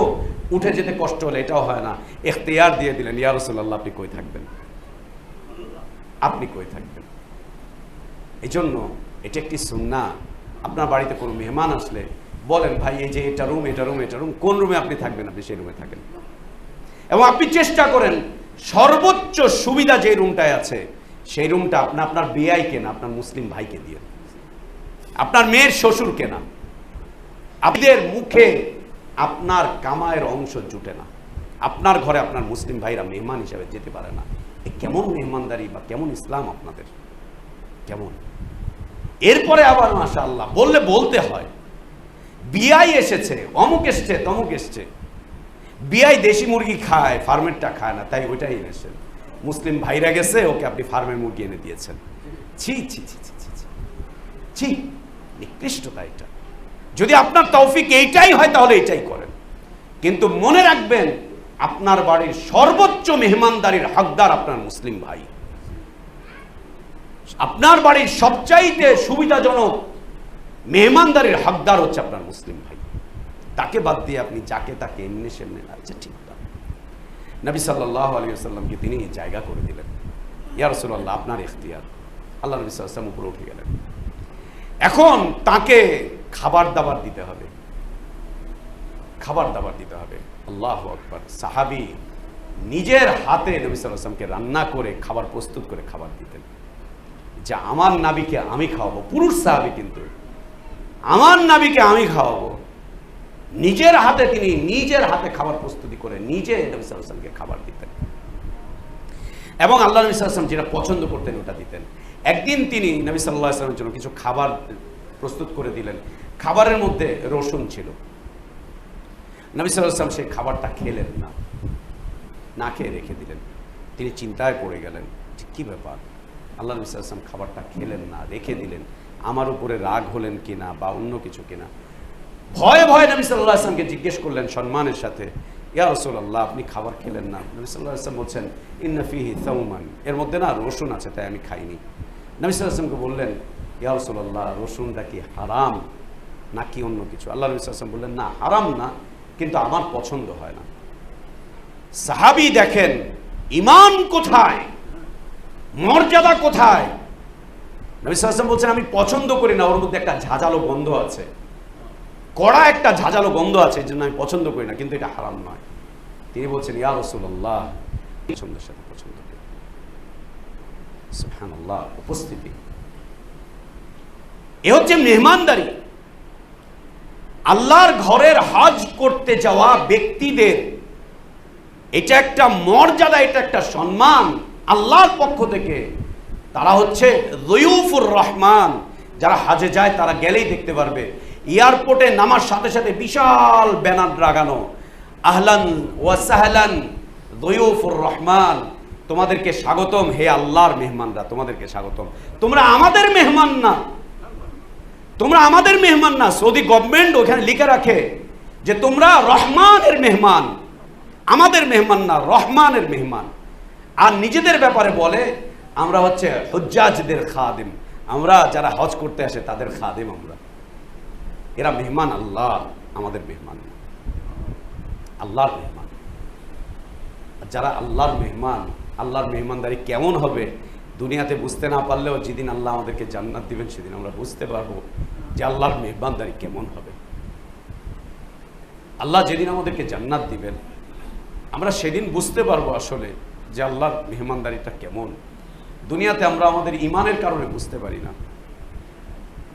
উঠে যেতে কষ্ট হলে এটাও হয় না, ইখতিয়ার দিয়ে দিলেন, ইয়া রাসূলুল্লাহ আপনি কই থাকবেন, আপনি কই থাকবেন। এই জন্য এটা একটি সুন্নাহ। আপনার বাড়িতে কোনো মেহমান আসলে বলেন, ভাই এই যে এটা রুম, এটা রুম, এটা রুম, কোন রুমে আপনি থাকবেন, আপনি সেই রুমে থাকেন। এবং আপনি চেষ্টা করেন সর্বোচ্চ সুবিধা যে রুমটায় আছে সেই রুমটা আপনার বিআইকে না, আপনার মুসলিম ভাইকে দিয়ে, আপনার মেয়ের শ্বশুরকে না। আপনাদের মুখে আপনার কামায়ের অংশ জুটে না, আপনার ঘরে আপনার মুসলিম ভাইরা মেহমান হিসাবে যেতে পারে না। এ কেমন মেহমানদারি বা কেমন ইসলাম আপনাদের, কেমন? এরপরে আবার মাশাআল্লাহ বললে বলতে হয়, বিআই এসেছে, অমুক এসছে, তমুক এসছে। বিআই দেশি মুরগি খায়, ফার্মেরটা খায় না, তাই ওইটাই এনেছেন। মুসলিম ভাইরা গেছে, ওকে আপনি ফার্মের মুরগি এনে দিয়েছেন। ছি ছি ছি ছি ছি ছি ছি, নিকৃষ্টতা এটা। যদি আপনার তৌফিক এইটাই হয় তাহলে এটাই করেন, কিন্তু মনে রাখবেন আপনার বাড়ির সর্বোচ্চ মেহমানদারির হকদার আপনার মুসলিম ভাই। আপনার বাড়ির সবচাইতে সুবিধাজনক মেহমানদারির হকদার হচ্ছে আপনার মুসলিম ভাই। তাকে বাদ দিয়ে আপনি যাকে তাকে এমনি সেমনি, আচ্ছা ঠিক না। নবী সাল্লাল্লাহু আলাইহি ওয়াসাল্লামকে তিনি জায়গা করে দিলেন, ইয়া রাসূলুল্লাহ আপনার ইখতিয়ার। আল্লাহ নবী সাল্লাল্লাহু আলাইহি ওয়াসাল্লাম উপরে উঠে গেলেন। এখন তাকে খাবার দাবার দিতে হবে, খাবার দাবার দিতে হবে। আল্লাহু আকবার। সাহাবী নিজের হাতে নবী সাল্লাল্লাহু আলাইহি ওয়াসাল্লামকে রান্না করে খাবার প্রস্তুত করে খাবার দিতেন, যে আমার নবীকে আমি খাওয়াবো। পুরুষ সাহাবী কিন্তু, আমার নবীকে আমি খাওয়াবো। নিজের হাতে তিনি নিজের হাতে খাবার প্রস্তুতি করে নিজে নবী সাল্লাল্লাহু আলাইহি ওয়াসাল্লামকে খাবার দিতেন, এবং আল্লাহ নবী সাল্লাল্লাহু আলাইহি ওয়াসাল্লাম যেটা পছন্দ করতেন ওটা দিতেন। একদিন তিনি নবী সাল্লাল্লাহু আলাইহি ওয়াসাল্লামের জন্য কিছু খাবার প্রস্তুত করে দিলেন, খাবারের মধ্যে রসুন ছিল। নবী সাল্লাল্লাহু আলাইহি ওয়াসাল্লাম সেই খাবারটা খেলেন না, না খেয়ে রেখে দিলেন। তিনি চিন্তায় পড়ে গেলেন, কি ব্যাপার, আল্লাহ নবী সাল্লাল্লাহু আলাইহি ওয়াসাল্লাম খাবারটা খেলেন না, রেখে দিলেন, আমার উপরে রাগ হলেন কিনা বা অন্য কিছু কিনা। ভয়ে ভয়ে নবী সাল্লাল্লাহু আলাইহি ওয়াসাল্লামকে জিজ্ঞেস করলেন সম্মানের সাথে, ইয়া রাসূলুল্লাহ আপনি খাবার খেলেন না? নবী সাল্লাল্লাহু আলাইহি ওয়াসাল্লাম বলছেন, ইন্না ফিহি সাওমান, এর মধ্যে না রসুন আছে, তাই আমি খাইনি। নবী সাল্লাল্লাহু আলাইহি ওয়াসাল্লামকে বললেন, ইয়া রাসূলুল্লাহ রসুনটা কি হারাম নাকি অন্য কিছু? আল্লাহ নবী সাল্লাল্লাহু আলাইহি ওয়াসাল্লাম বললেন, না হারাম না, কিন্তু আমার পছন্দ হয় না। সাহাবী দেখেন ঈমান কোথায়, মর্যাদা কোথায়। নবী সাল্লাল্লাহু আলাইহি ওয়াসাল্লাম বলছেন, আমি পছন্দ করি না, ওর মধ্যে একটা ঝাঁঝালো গন্ধ আছে, কড়া একটা ঝাঁঝালো গন্ধ আছে, এই জন্য আমি পছন্দ করি না, কিন্তু এটা হারাম নয়। তিনি বলছেন, ইয়া রাসূলুল্লাহ পছন্দের সাথে পছন্দ করি। সুবহানাল্লাহ, উপস্থিতি, এ হচ্ছে মেহমানদারি। আল্লাহর ঘরের হজ করতে যাওয়া ব্যক্তিদের এটা একটা মর্যাদা, এটা একটা সম্মান আল্লাহর পক্ষ থেকে। তারা হচ্ছে যুয়ুফুর রহমান। যারা হজে যায় তারা গেলেই দেখতে পারবে, এয়ারপোর্টে নামার সাথে সাথে বিশাল ব্যানার লাগানো, আহলান ওয়া সাহলান যুয়ুফুর রহমান, তোমাদেরকে স্বাগতম হে আল্লাহর মেহমানরা, তোমাদেরকে স্বাগতম, তোমরা আমাদের মেহমান না, তোমরা আমাদের মেহমান না। সৌদি গভর্নমেন্ট ওখানে লিখে রাখে যে তোমরা রহমানের মেহমান, আমাদের মেহমান না, রহমানের মেহমান। আর নিজেদের ব্যাপারে বলে আমরা হচ্ছে হুজ্জাজদের খাদিম, আমরা যারা হজ করতে আসে তাদের খাদিম আমরা। এরা মেহমান আল্লাহ, আমাদের মেহমান না, আল্লাহর মেহমান। যারা আল্লাহর মেহমান, আল্লাহর মেহমানদারি কেমন হবে দুনিয়াতে বুঝতে না পারলেও যেদিন আল্লাহ আমাদেরকে জান্নাত দিবেন সেদিন আমরা বুঝতে পারবো যে আল্লাহর মেহমানদারি কেমন হবে। আল্লাহ যেদিন আমাদেরকে জান্নাত দিবেন আমরা সেদিন বুঝতে পারবো আসলে যে আল্লাহর মেহমানদারিটা কেমন। দুনিয়াতে আমরা আমাদের ঈমানের কারণে বুঝতে পারি না,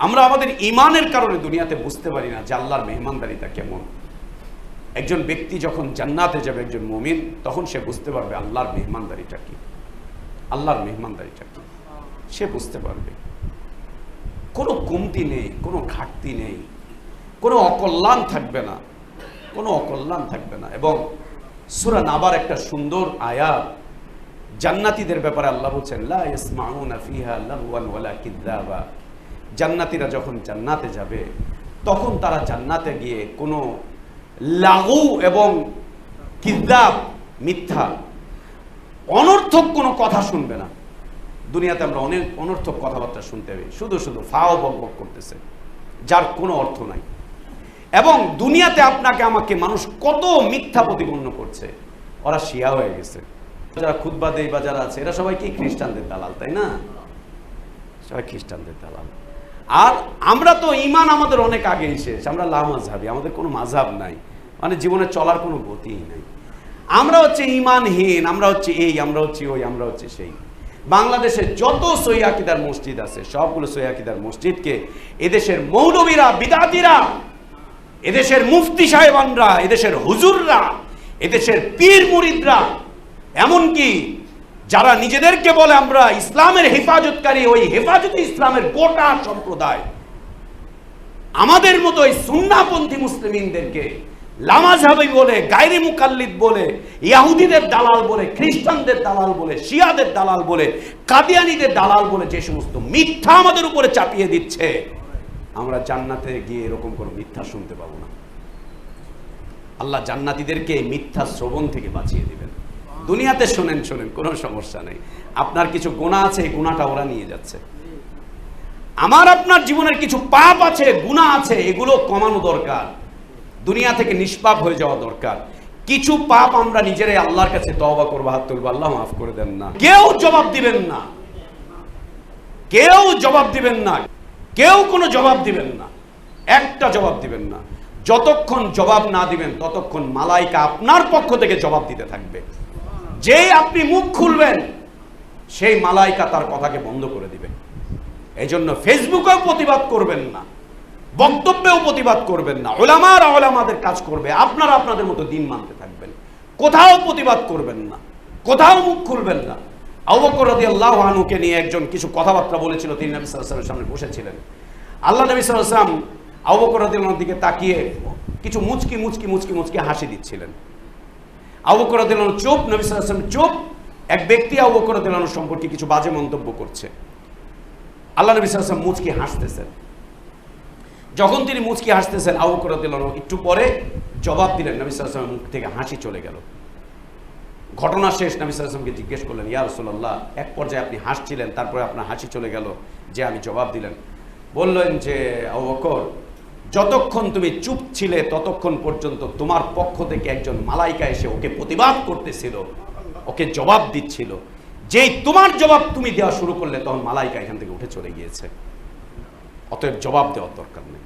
আমরা আমাদের ঈমানের কারণে দুনিয়াতে বুঝতে পারি না যে আল্লাহর মেহমানদারিটা কেমন। একজন ব্যক্তি যখন জান্নাতে যাবে, একজন মুমিন, তখন সে বুঝতে পারবে আল্লাহর মেহমানদারিটা কি, আল্লাহর মেহমানদারিটা কি, সে বুঝতে পারবে। কোনো কমতি নেই, কোনো ঘাটতি নেই, কোনো অকল্যাণ থাকবে না, কোনো অকল্যাণ থাকবে না। এবং সূরা নাবার একটা সুন্দর আয়াত, জান্নাতীদের ব্যাপারে আল্লাহ বলছেন, লা ইয়াসমাউনা ফিহা লাগওয়ান ওয়ালা কিযাবা। জান্নাতীরা যখন জান্নাতে যাবে তখন তারা জান্নাতে গিয়ে কোনো লাগু এবং কিযাব, মিথ্যা, অনর্থক কোনো কথা শুনবে না। দুনিয়াতে আমরা অনেক অনর্থক কথাবার্তা শুনতে হবে, শুধু শুধু ফাও বক বক করতেছে, যার কোনো অর্থ নাই। এবং দুনিয়াতে আপনাকে আমাকে মানুষ কত মিথ্যা প্রতিপন্ন করছে। ওরা শিয়া হয়ে গেছে, যারা খুতবা দেই বা যারা আছে এরা সবাই কি খ্রিস্টানদের দালাল, তাই না? সবাই খ্রিস্টানদের দালাল। আর আমরা তো ইমান আমাদের অনেক আগেই শেষ, আমরা লামাযহাবী, আমাদের কোনো মাযহাব নাই, মানে জীবনে চলার কোনো গতিই নাই। আমরা হচ্ছে ইমানহীন, আমরা হচ্ছে এই, আমরা হচ্ছে ওই, আমরা হচ্ছে সেই। বাংলাদেশে যত সহিহ আকীদার মসজিদ আছে সবগুলো সহিহ আকীদার মসজিদকে এদেশের মৌলবীরা, বিদআতীরা, এদেশের মুফতি সাহেবানরা, এদেশের হুজুররা, এদেশের পীর মুরিদরা, এমনকি যারা নিজেদেরকে বলে আমরা ইসলামের হেফাজতকারী, ওই হেফাজতে ইসলামের গোটা সম্প্রদায় আমাদের মতো এই সুন্নাহপন্থী মুসলিমিনদেরকে লামাযহাবী বলে, গায়রে মুকাল্লিদ বলে, ইহুদিদের দালাল বলে, খ্রিস্টানদের দালাল বলে, শিয়াদের দালাল বলে, কাদিয়ানীদের দালাল বলে যে সমস্ত মিথ্যা আমাদের উপরে চাপিয়ে দিচ্ছে, আমরা জান্নাতে গিয়ে এরকম কোনো মিথ্যা শুনতে পাবো না। আল্লাহ জান্নাতীদেরকে এই মিথ্যা শ্রবণ থেকে বাঁচিয়ে দিবেন। দুনিয়াতে শোনেন কোনো সমস্যা নেই, আপনার কিছু গুনাহ আছে, এই গুনাহটা ওরা নিয়ে যাচ্ছে। আমার আপনার জীবনের কিছু পাপ আছে, গুনাহ আছে, এগুলো কমানো দরকার, দুনিয়া থেকে নিষ্পাপ হয়ে যাওয়া দরকার। কিছু পাপ আমরা নিজেরাই আল্লাহর কাছে তওবা করব, হাত তুলব, আল্লাহ মাফ করে দেন না। কেউ জবাব দিবেন না, কেউ জবাব দিবেন না, কেউ কোনো জবাব দিবেন না, একটা জবাব দিবেন না। যতক্ষণ জবাব না দিবেন ততক্ষণ মালাইকা আপনার পক্ষ থেকে জবাব দিতে থাকবে। যেই আপনি মুখ খুলবেন সেই মালাইকা তার কথাকে বন্ধ করে দিবে। এই জন্য ফেসবুকেও প্রতিবাদ করবেন না, বক্তব্যেও প্রতিবাদ করবেন না, উলামারা উলামাদের কাজ করবে, আপনারা আপনাদের মতো দিন মানতে থাকবেন। কোথাও প্রতিবাদ করবেন না, কোথাও মুখ খুলবেন না। আবু বকর রাদিয়াল্লাহু আনহুকে নিয়ে একজন কিছু কথাবার্তা বলেছিল, তিনি নবী সাল্লাল্লাহু আলাইহি ওয়াসাল্লামের সামনে বসেছিলেন। আল্লাহ নবী সাল্লাল্লাহু আলাইহি ওয়াসাল্লাম আবু বকর রাদিয়াল্লাহু আনহুর দিকে তাকিয়ে কিছু মুচকি হাসি দিচ্ছিলেন। আবু বকর রাদিয়াল্লাহু আনহু চুপ, নবী সাল্লাল্লাহু আলাইহি ওয়াসাল্লাম চুপ। এক ব্যক্তি আবু বকর রাদিয়াল্লাহু আনহু সম্পর্কে কিছু বাজে মন্তব্য করছে, আল্লাহ নবী সাল্লাল্লাহু আলাইহি ওয়াসাল্লাম মুচকি হাসতেছেন। যখন তিনি মুচকি হাসতেছেন, আবু বকর রাদিয়াল্লাহু আনহু একটু পরে জবাব দিলেন, নবী সাল্লাল্লাহু আলাইহি ওয়াসাল্লামের মুখ থেকে হাসি চলে গেল। ঘটনা শেষ, নবী সাল্লাল্লাহু আলাইহি ওয়াসাল্লামকে জিজ্ঞেস করলেন, ইয়া রাসূলুল্লাহ, এক পর্যায়ে আপনি হাসছিলেন, তারপরে আপনার হাসি চলে গেল, যে আমি জবাব দিলেন। বললেন যে আবু বকর, যতক্ষণ তুমি চুপ ছিলে ততক্ষণ পর্যন্ত তোমার পক্ষ থেকে একজন মালাইকা এসে ওকে প্রতিবাদ করতেছিল, ওকে জবাব দিচ্ছিল। যেই তোমার জবাব তুমি দেওয়া শুরু করলে তখন মালাইকা এখান থেকে উঠে চলে গিয়েছে। অতএব জবাব দেওয়ার দরকার নেই,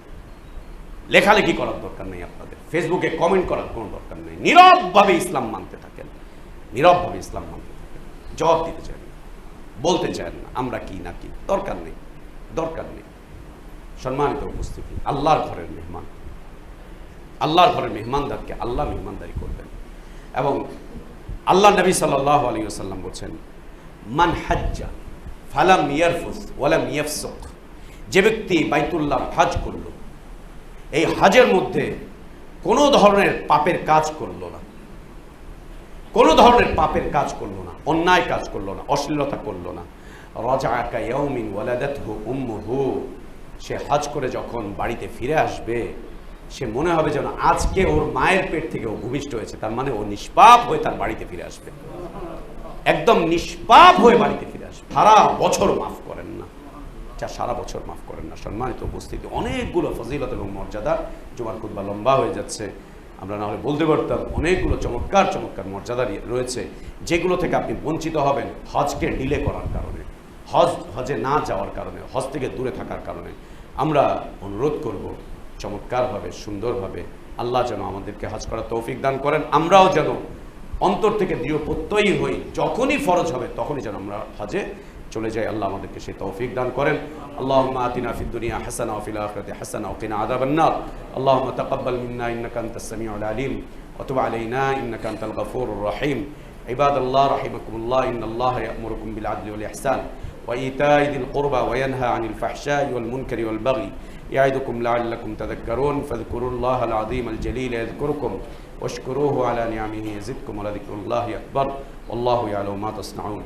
লেখালেখি করার দরকার নেই, আপনাদের ফেসবুকে কমেন্ট করার কোনো দরকার নেই। নীরবভাবে ইসলাম মানতে থাকেন, নীরবভাবে ইসলাম মানতে থাকেন। জবাব দিতে চান না, বলতে চান না আমরা কি না কি, দরকার নেই, দরকার নেই। সম্মানিত উপস্থিতি, আল্লাহর ঘরের মেহমান, আল্লাহর ঘরের মেহমানদারকে আল্লাহ মেহমানদারি করবেন। এবং আল্লাহ নবী সাল্লাল্লাহু আলাইহি ওয়াসাল্লাম বলছেন, মান হাজ্জা ফালাম ইয়ারফুস ওয়ালাম ইয়াফসুক, যে ব্যক্তি বাইতুল্লাহ হজ করলো, এই হজের মধ্যে কোনো ধরনের পাপের কাজ করলো না, কোনো ধরনের পাপের কাজ করলো না, অন্যায় কাজ করলো না, অশ্লীলতা করলো না, রাজাআ কায়াউমিন ওয়ালাদাতহু উম্মুহু, সে হজ করে যখন বাড়িতে ফিরে আসবে সে মনে হবে যেন আজকে ওর মায়ের পেট থেকে ও ভূমিষ্ঠ হয়েছে। তার মানে ও নিষ্পাপ হয়ে তার বাড়িতে ফিরে আসবে, একদম নিষ্পাপ হয়ে বাড়িতে ফিরে আসবে। সারা বছর মাফ করেন না, সারা বছর মাফ করেন না। সম্মানিত উপস্থিতি, অনেকগুলো ফজিলত এবং মর্যাদা, জুমার খুতবা লম্বা হয়ে যাচ্ছে, আমরা না হলে বলতে পারতাম অনেকগুলো চমৎকার চমৎকার মর্যাদা রয়েছে, যেগুলো থেকে আপনি বঞ্চিত হবেন হজকে ডিলে করার কারণে, হজে না যাওয়ার কারণে, হজ থেকে দূরে থাকার কারণে। আমরা অনুরোধ করব চমৎকারভাবে, সুন্দরভাবে আল্লাহ যেন আমাদেরকে হজ করার তৌফিক দান করেন। আমরাও যেন অন্তর থেকে দৃঢ় প্রত্যয়ী হই, যখনই ফরজ হবে তখনই যেন আমরা হজে চলে যাই। আল্লাহ আমাদেরকে সেই তৌফিক দান করেন। আল্লাহুম্মা আতিনা ফিদ দুনিয়া হাসানা ওয়া ফিল আখিরাতি হাসানা ওয়া কিনা আযাবান নার। আল্লাহুম্মা তাকাব্বাল মিন্না ইন্নাকা আনতাস সামিউল আলিম ওয়া তুব আলাইনা ইন্নাকা আনতাল গফুরুর রহিম। ইবাদাল্লাহ রাহিমাকুমুল্লাহ, ইন্নাল্লাহা ইয়া'মুরুকুম বিল আদলি ওয়াল ইহসান ওয়া ইতা'i যিল কুরবা ওয়া ইয়ানহা আনিল ফাহশা'i ওয়াল মুনকারি ওয়াল বাগই ইয়া'iদুকুম লা'আল্লাকুম তাযাক্কারুন। ফাযকুরুল্লাহাল আযীমাল জালীল ইয়াযকুরুকুম ওয়াশকুরুহু আলা নি'আমিহি ইয়াজিদকুম ওয়া লাযিকরুল্লাহি আকবার। ওয়াল্লাহু ইয়া'লামু মা তাসনাউন।